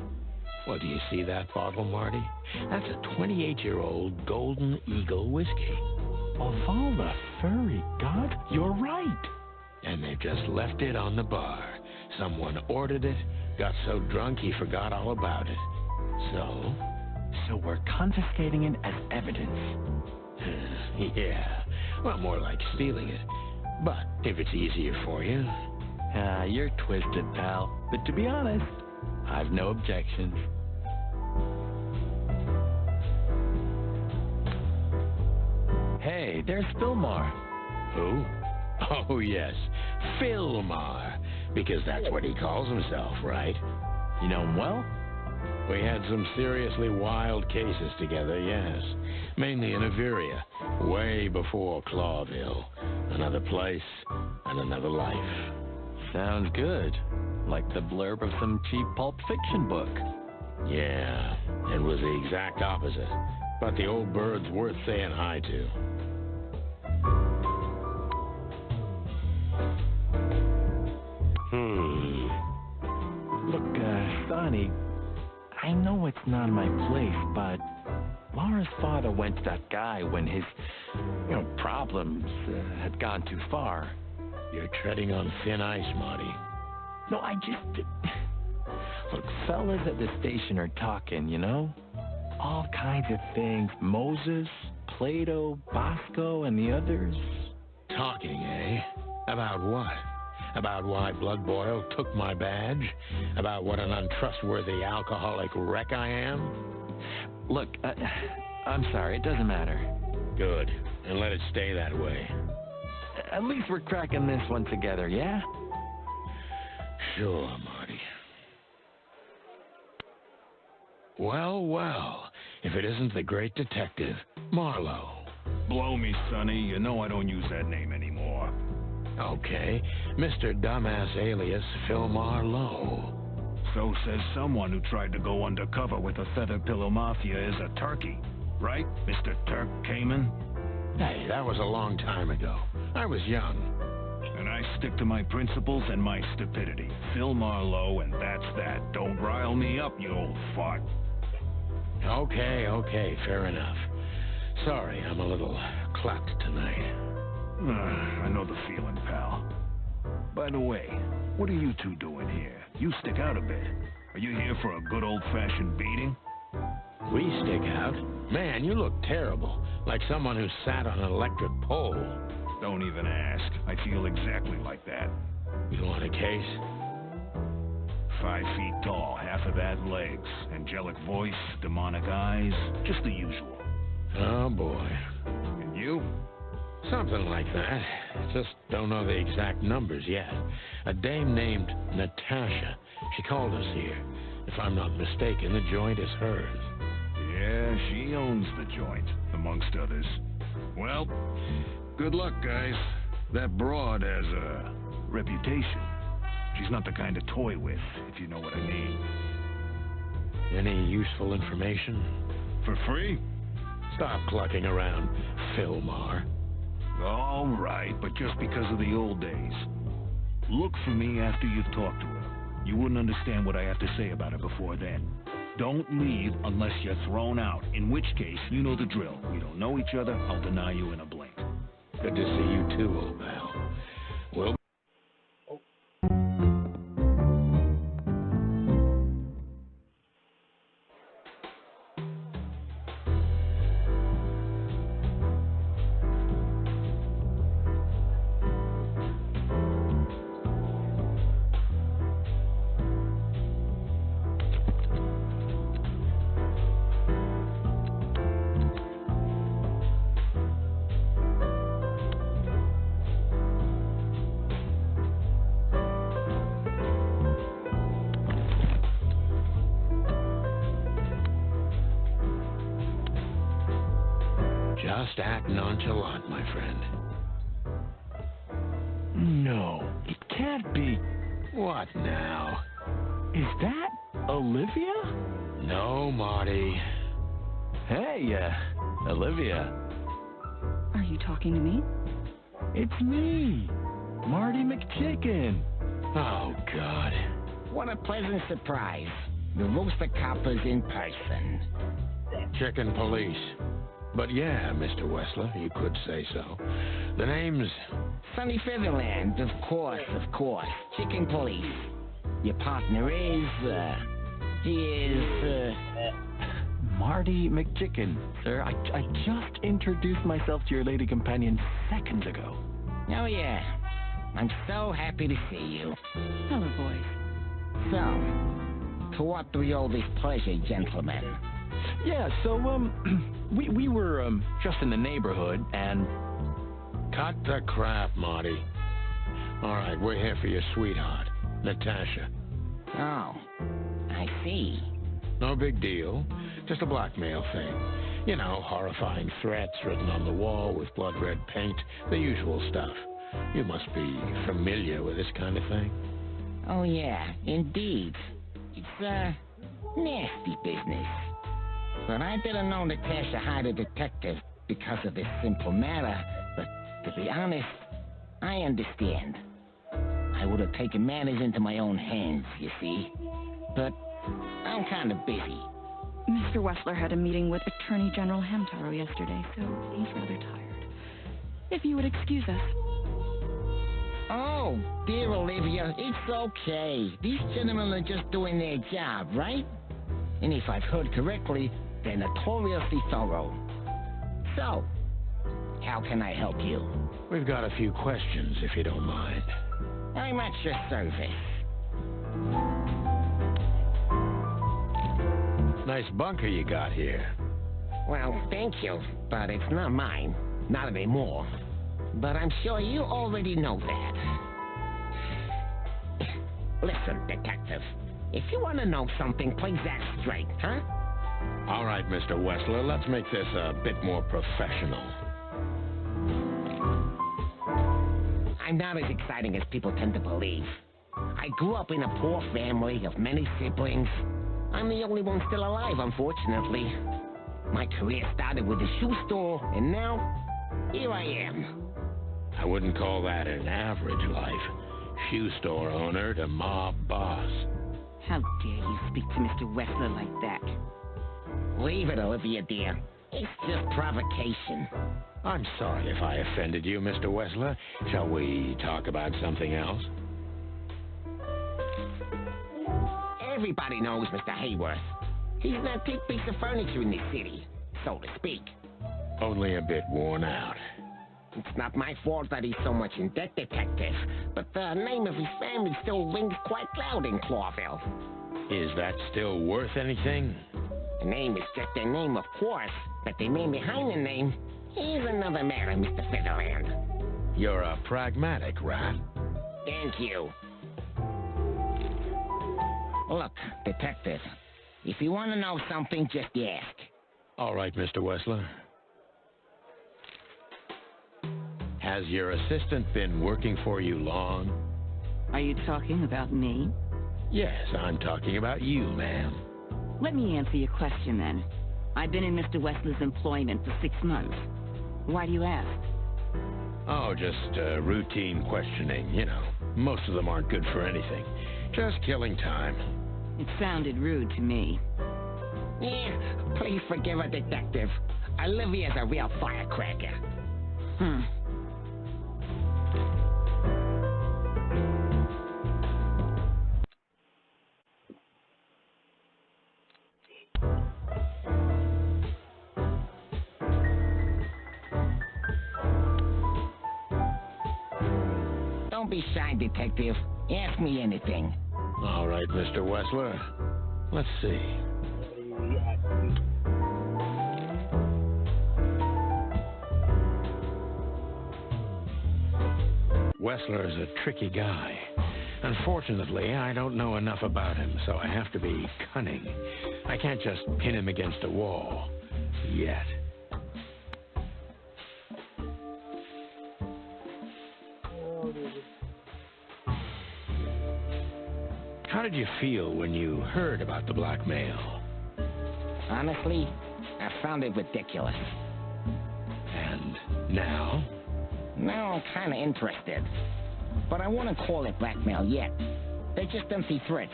Well, do you see that bottle, Marty? That's a 28-year-old Golden Eagle whiskey. Of all the furry gods, you're right. And they've just left it on the bar. Someone ordered it, got so drunk he forgot all about it. So we're confiscating it as evidence. Yeah, well, more like stealing it. But if it's easier for you. You're twisted, pal. But to be honest, I've no objections. Hey, there's Philmar. Who? Oh, yes, Philmar. Because that's what he calls himself, right? You know him well? We had some seriously wild cases together, yes. Mainly in Averia, way before Clawville. Another place and another life. Sounds good. Like the blurb of some cheap pulp fiction book. Yeah, it was the exact opposite. But the old bird's worth saying hi to. Look, Sonny, I know it's not my place, but Laura's father went to that guy when his, problems had gone too far. You're treading on thin ice, Marty. No, I just... Look, fellas at the station are talking, you know? All kinds of things. Moses, Plato, Bosco, and the others. Talking, eh? About what? About why Blood Boil took my badge? About what an untrustworthy alcoholic wreck I am? Look, I'm sorry, it doesn't matter. Good, and let it stay that way. At least we're cracking this one together, yeah? Sure, Marty. Well, well, if it isn't the great detective, Marlowe. Blow me, Sonny. You know I don't use that name anymore. Okay, Mr. Dumbass alias Phil Marlowe. So says someone who tried to go undercover with the Feather Pillow Mafia as a turkey. Right, Mr. Turk Cayman? Hey, that was a long time ago. I was young. And I stick to my principles and my stupidity. Phil Marlowe, and that's that. Don't rile me up, you old fart. Okay, fair enough. Sorry, I'm a little clapped tonight. I know the feeling, pal. By the way, what are you two doing here? You stick out a bit. Are you here for a good old-fashioned beating? We stick out? Man, you look terrible. Like someone who sat on an electric pole. Don't even ask. I feel exactly like that. You want a case? 5 feet tall, half of that legs. Angelic voice, demonic eyes, just the usual. Oh, boy. And you? Something like that. Just don't know the exact numbers yet. A dame named Natasha. She called us here. If I'm not mistaken, the joint is hers. Yeah, she owns the joint, amongst others. Well, good luck, guys. That broad has a reputation. She's not the kind to toy with, if you know what I mean. Any useful information? For free? Stop clucking around, Philmar. All right, but just because of the old days. Look for me after you've talked to her. You wouldn't understand what I have to say about her before then. Don't leave unless you're thrown out, in which case, you know the drill. We don't know each other, I'll deny you in a blink. Good to see you too, old pal. Well... Just act nonchalant, my friend. No, it can't be. What now? Is that Olivia? No, Marty. Hey, Olivia. Are you talking to me? It's me, Marty McChicken. Oh, God. What a pleasant surprise. The Rooster Copper's in person. Chicken police. But yeah, Mr. Wessler, you could say so. The name's... Sunny Featherland, of course. Chicken police. Your partner is, he is, Marty McChicken, sir. I just introduced myself to your lady companion seconds ago. Oh, yeah. I'm so happy to see you. Hello, boys. So, to what do we owe this pleasure, gentlemen? Yeah, so, we were, just in the neighborhood, and... Cut the crap, Marty. All right, we're here for your sweetheart, Natasha. Oh, I see. No big deal. Just a blackmail thing. You know, horrifying threats written on the wall with blood red paint, the usual stuff. You must be familiar with this kind of thing. Oh, yeah, indeed. It's, nasty business. But I didn't know Natasha hired a detective because of this simple matter. But to be honest, I understand. I would have taken matters into my own hands, you see. But I'm kind of busy. Mr. Wessler had a meeting with Attorney General Hamtaro yesterday, so he's rather tired. If you would excuse us. Oh, dear Olivia, it's okay. These gentlemen are just doing their job, right? And if I've heard correctly, they're notoriously thorough. So, how can I help you? We've got a few questions, if you don't mind. I'm at your service. Nice bunker you got here. Well, thank you, but it's not mine. Not anymore. But I'm sure you already know that. Listen, detective. If you want to know something, please act straight, huh? All right, Mr. Wessler, let's make this a bit more professional. I'm not as exciting as people tend to believe. I grew up in a poor family of many siblings. I'm the only one still alive, unfortunately. My career started with a shoe store, and now, here I am. I wouldn't call that an average life. Shoe store owner to mob boss. How dare you speak to Mr. Wessler like that? Leave it, Olivia, dear. It's just provocation. I'm sorry if I offended you, Mr. Wessler. Shall we talk about something else? Everybody knows Mr. Hayworth. He's an antique piece of furniture in this city, so to speak. Only a bit worn out. It's not my fault that he's so much in debt, detective, but the name of his family still rings quite loud in Clawville. Is that still worth anything? The name is just their name, of course, but the man behind the name is another matter, Mr. Featherland. You're a pragmatic rat. Thank you. Look, detective, if you want to know something, just ask. All right, Mr. Wessler. Has your assistant been working for you long? Are you talking about me? Yes, I'm talking about you, ma'am. Let me answer your question then. I've been in Mr. Wessler's employment for 6 months. Why do you ask? Oh, just routine questioning, you know. Most of them aren't good for anything. Just killing time. It sounded rude to me. Yeah, please forgive a detective. Olivia's a real firecracker. Don't be shy, detective. Ask me anything. All right, Mr. Wessler. Let's see. Wessler is a tricky guy. Unfortunately, I don't know enough about him, so I have to be cunning. I can't just pin him against a wall. Yet. How did you feel when you heard about the blackmail? Honestly, I found it ridiculous. And now? Now I'm kind of interested. But I wouldn't call it blackmail yet. They're just empty threats.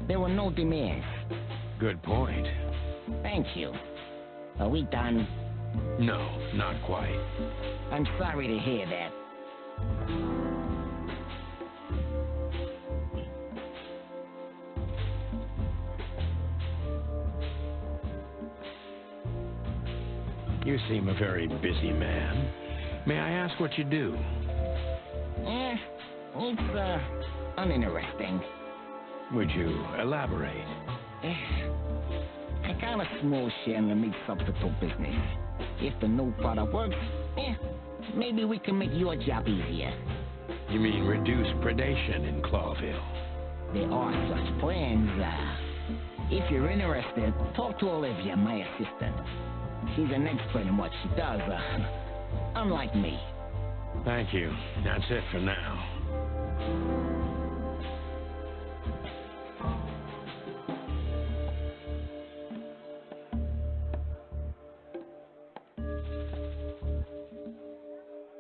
There were no demands. Good point. Thank you. Are we done? No, not quite. I'm sorry to hear that. You seem a very busy man. May I ask what you do? It's, uninteresting. Would you elaborate? I got a small share in the meat substitute business. If the new product works, maybe we can make your job easier. You mean reduce predation in Clawville? There are such plans. If you're interested, talk to Olivia, my assistant. She's an expert in what she does, unlike me. Thank you. That's it for now.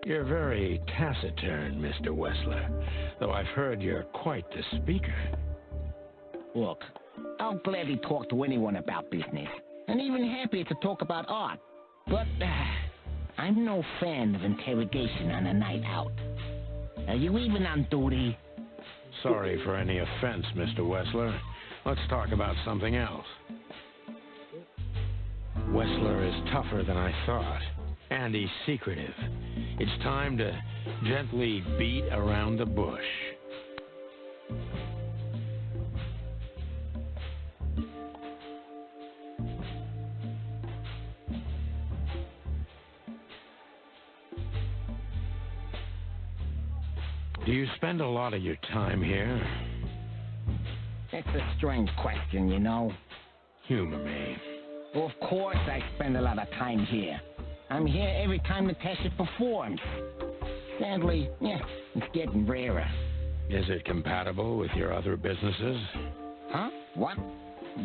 You're very taciturn, Mr. Wessler, though I've heard you're quite the speaker. Look, I'll gladly talk to anyone about business, and even happier to talk about art. But I'm no fan of interrogation on a night out. Are you even on duty? Sorry for any offense, Mr. Wessler. Let's talk about something else. Wessler is tougher than I thought. And he's secretive. It's time to gently beat around the bush. Do you spend a lot of your time here? That's a strange question, you know. Humor me. Well, of course I spend a lot of time here. I'm here every time Natasha performs. Sadly, it's getting rarer. Is it compatible with your other businesses? Huh? What?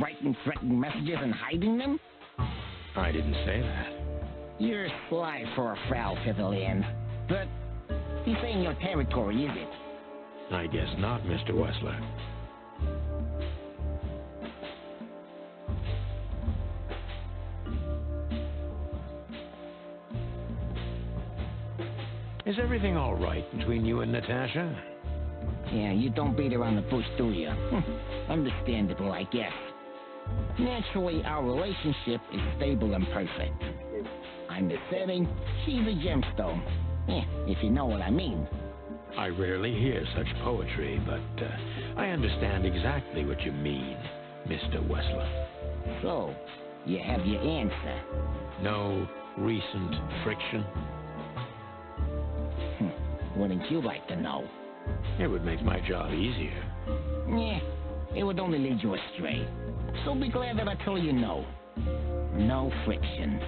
Writing threatening messages and hiding them? I didn't say that. You're sly for a foul civilian. But this ain't your territory, is it? I guess not, Mr. Wessler. Is everything all right between you and Natasha? Yeah, you don't beat around the bush, do you? Understandable, I guess. Naturally, our relationship is stable and perfect. I'm the setting, she's a gemstone. If you know what I mean. I rarely hear such poetry, but I understand exactly what you mean, Mr. Wessler. So, you have your answer. No recent friction? Wouldn't you like to know? It would make my job easier. It would only lead you astray. So be glad that I tell you no. No friction.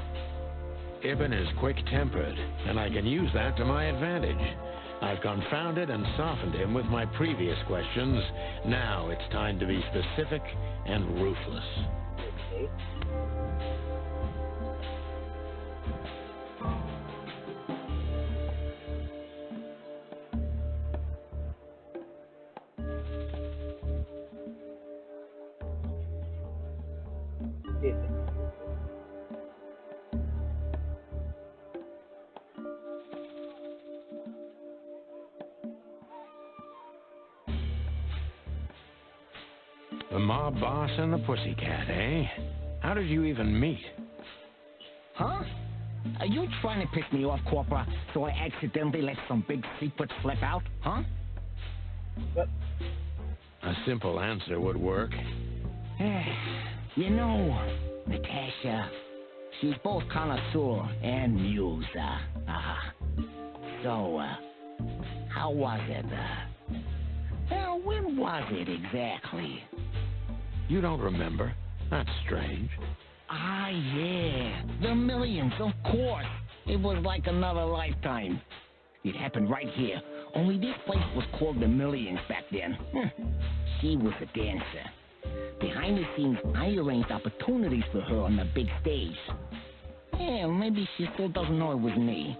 Ibn is quick-tempered, and I can use that to my advantage. I've confounded and softened him with my previous questions. Now it's time to be specific and ruthless. Okay. The mob boss and the pussycat, eh? How did you even meet? Huh? Are you trying to piss me off, Corpora, so I accidentally let some big secret slip out, huh? Yep. A simple answer would work. You know, Natasha, she's both connoisseur and muse. So, how was it? When was it exactly? You don't remember? That's strange. Yeah. The Millions, of course. It was like another lifetime. It happened right here. Only this place was called the Millions back then. She was a dancer. Behind the scenes, I arranged opportunities for her on the big stage. Maybe she still doesn't know it was me.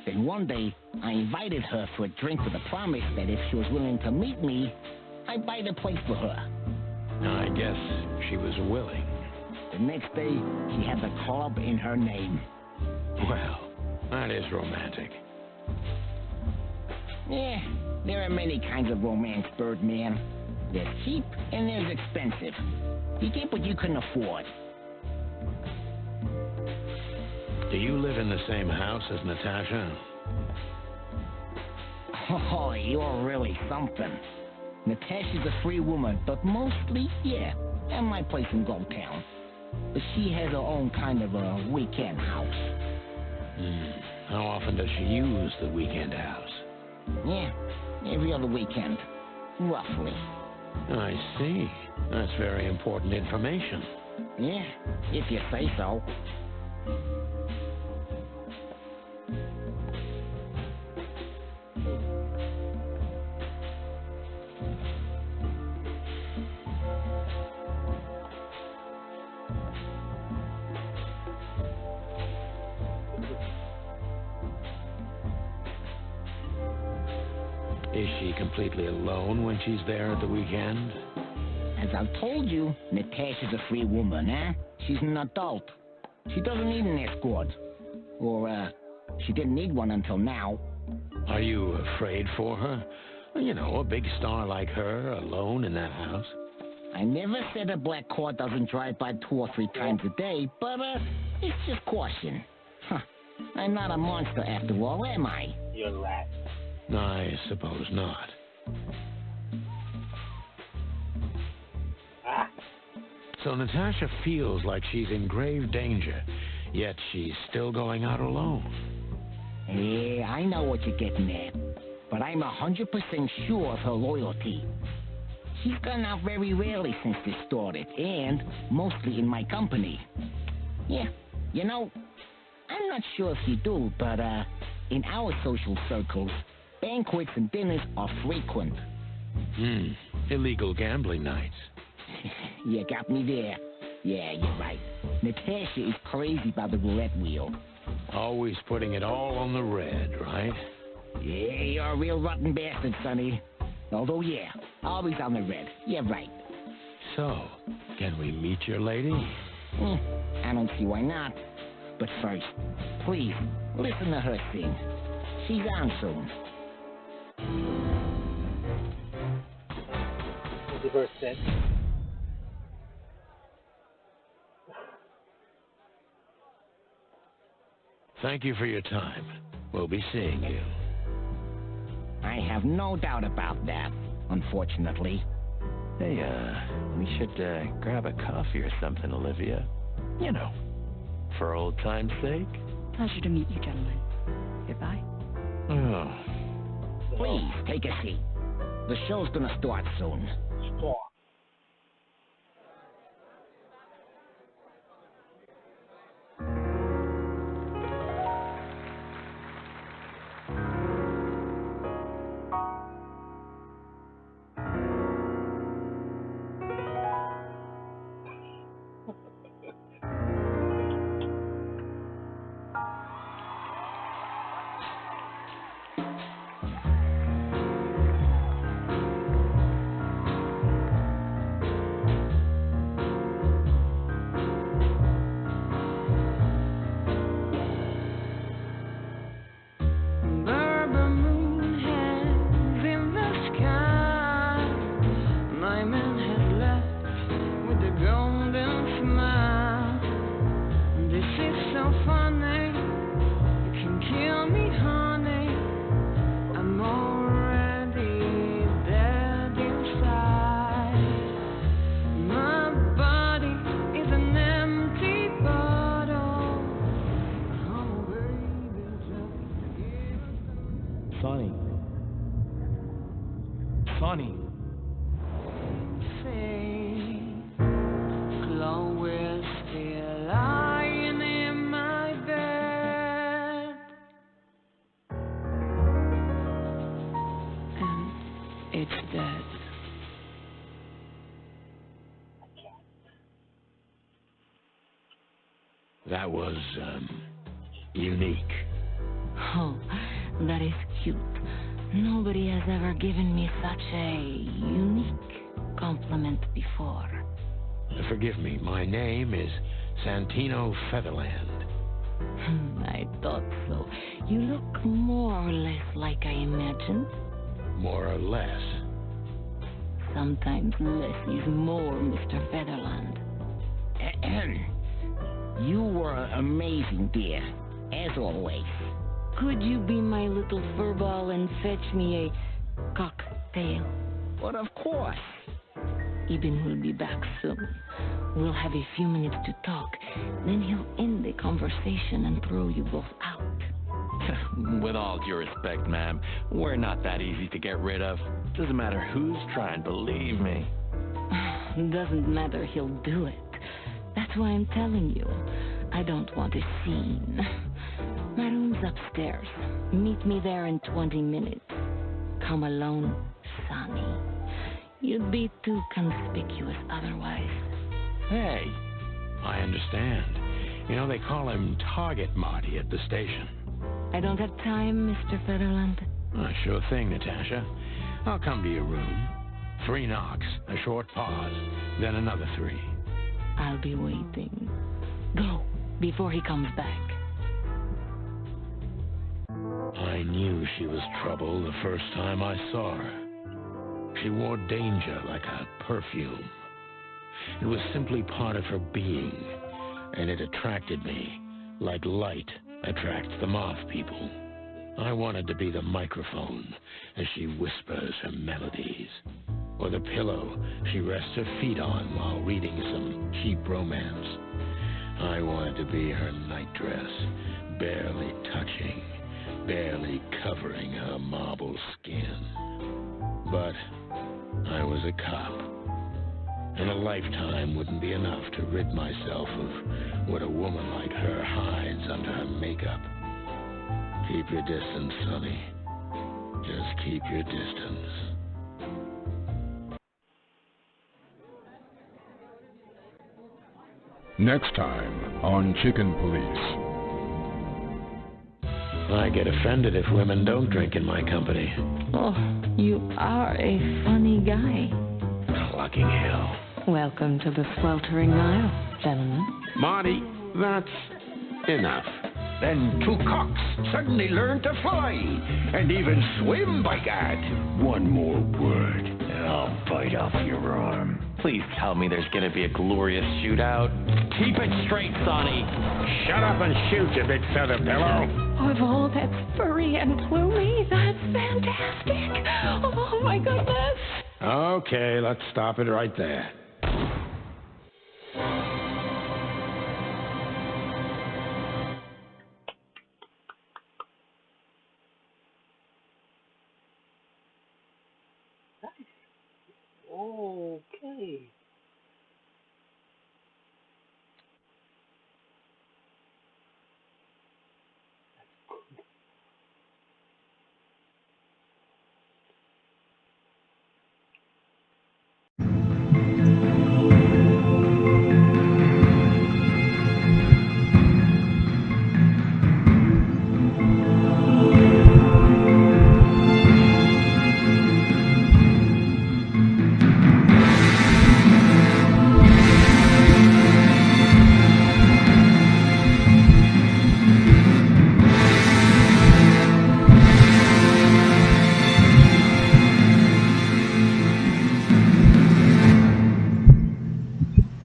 Then one day, I invited her for a drink with a promise that if she was willing to meet me, I'd buy the place for her. I guess she was willing. The next day, she had the club in her name. Well, that is romantic. There are many kinds of romance, Birdman. There's cheap and there's expensive. You get what you can afford. Do you live in the same house as Natasha? Oh, you're really something. Natasha's a free woman, but mostly, at my place in Gold Town. But she has her own kind of a weekend house. How often does she use the weekend house? Every other weekend, roughly. I see. That's very important information. If you say so. Is she completely alone when she's there at the weekend? As I've told you, Natasha's a free woman, She's an adult. She doesn't need an escort. Or, she didn't need one until now. Are you afraid for her? You know, a big star like her, alone in that house. I never said a black car doesn't drive by 2 or 3 times a day, but, it's just caution. I'm not a monster after all, am I? You're a rat. I suppose not. Ah. So Natasha feels like she's in grave danger, yet she's still going out alone. Yeah, I know what you're getting at. But I'm 100% sure of her loyalty. She's gone out very rarely since this started, and mostly in my company. Yeah, you know, I'm not sure if you do, but in our social circles, banquets and dinners are frequent. Illegal gambling nights. You got me there. Yeah, you're right. Natasha is crazy about the roulette wheel. Always putting it all on the red, right? Yeah, you're a real rotten bastard, Sonny. Although, yeah, always on the red. Yeah, right. So, can we meet your lady? I don't see why not. But first, please, listen to her sing. She's on soon. 20%. Thank you for your time. We'll be seeing you. I have no doubt about that, unfortunately. Hey, we should grab a coffee or something, Olivia. You know, for old time's sake. Pleasure to meet you, gentlemen. Goodbye. Oh. Please, take a seat. The show's gonna start soon. Score. Sonny. Sonny. Chloe's still lying in my bed, and it's dead. That was, unique. Oh, that is cute. Nobody has ever given me such a unique compliment before. Forgive me, my name is Santino Featherland. I thought so. You look more or less like I imagined. More or less. Sometimes less is more, Mr. Featherland. You were amazing, dear, as always. Could you be my little furball and fetch me a cocktail? But of course. Eben will be back soon. We'll have a few minutes to talk. Then he'll end the conversation and throw you both out. With all due respect, ma'am, we're not that easy to get rid of. Doesn't matter who's trying, believe me. Doesn't matter, he'll do it. That's why I'm telling you. I don't want a scene. My room's upstairs. Meet me there in 20 minutes. Come alone, Sonny. You'd be too conspicuous otherwise. Hey. I understand. You know, they call him Target Marty at the station. I don't have time, Mr. Featherland. Sure thing, Natasha. I'll come to your room. 3 knocks, a short pause, then another 3. I'll be waiting. Go, before he comes back. I knew she was trouble the first time I saw her. She wore danger like a perfume. It was simply part of her being, and it attracted me like light attracts the moth people. I wanted to be the microphone as she whispers her melodies, or the pillow she rests her feet on while reading some cheap romance. I wanted to be her nightdress, barely touching, barely covering her marble skin. But I was a cop, and a lifetime wouldn't be enough to rid myself of what a woman like her hides under her makeup. Keep your distance, Sonny. Just keep your distance. Next time on Chicken Police. I get offended if women don't drink in my company. Oh, you are a funny guy. Clucking hell. Welcome to the sweltering Nile, gentlemen. Marty, that's enough. Then two cocks suddenly learned to fly, and even swim, by gad. One more word, and I'll bite off your arm. Please tell me there's gonna be a glorious shootout. Keep it straight, Sonny. Shut up and shoot, you big feather pillow. Of all that's furry and plumy, that's fantastic. Oh, my goodness. Okay, let's stop it right there.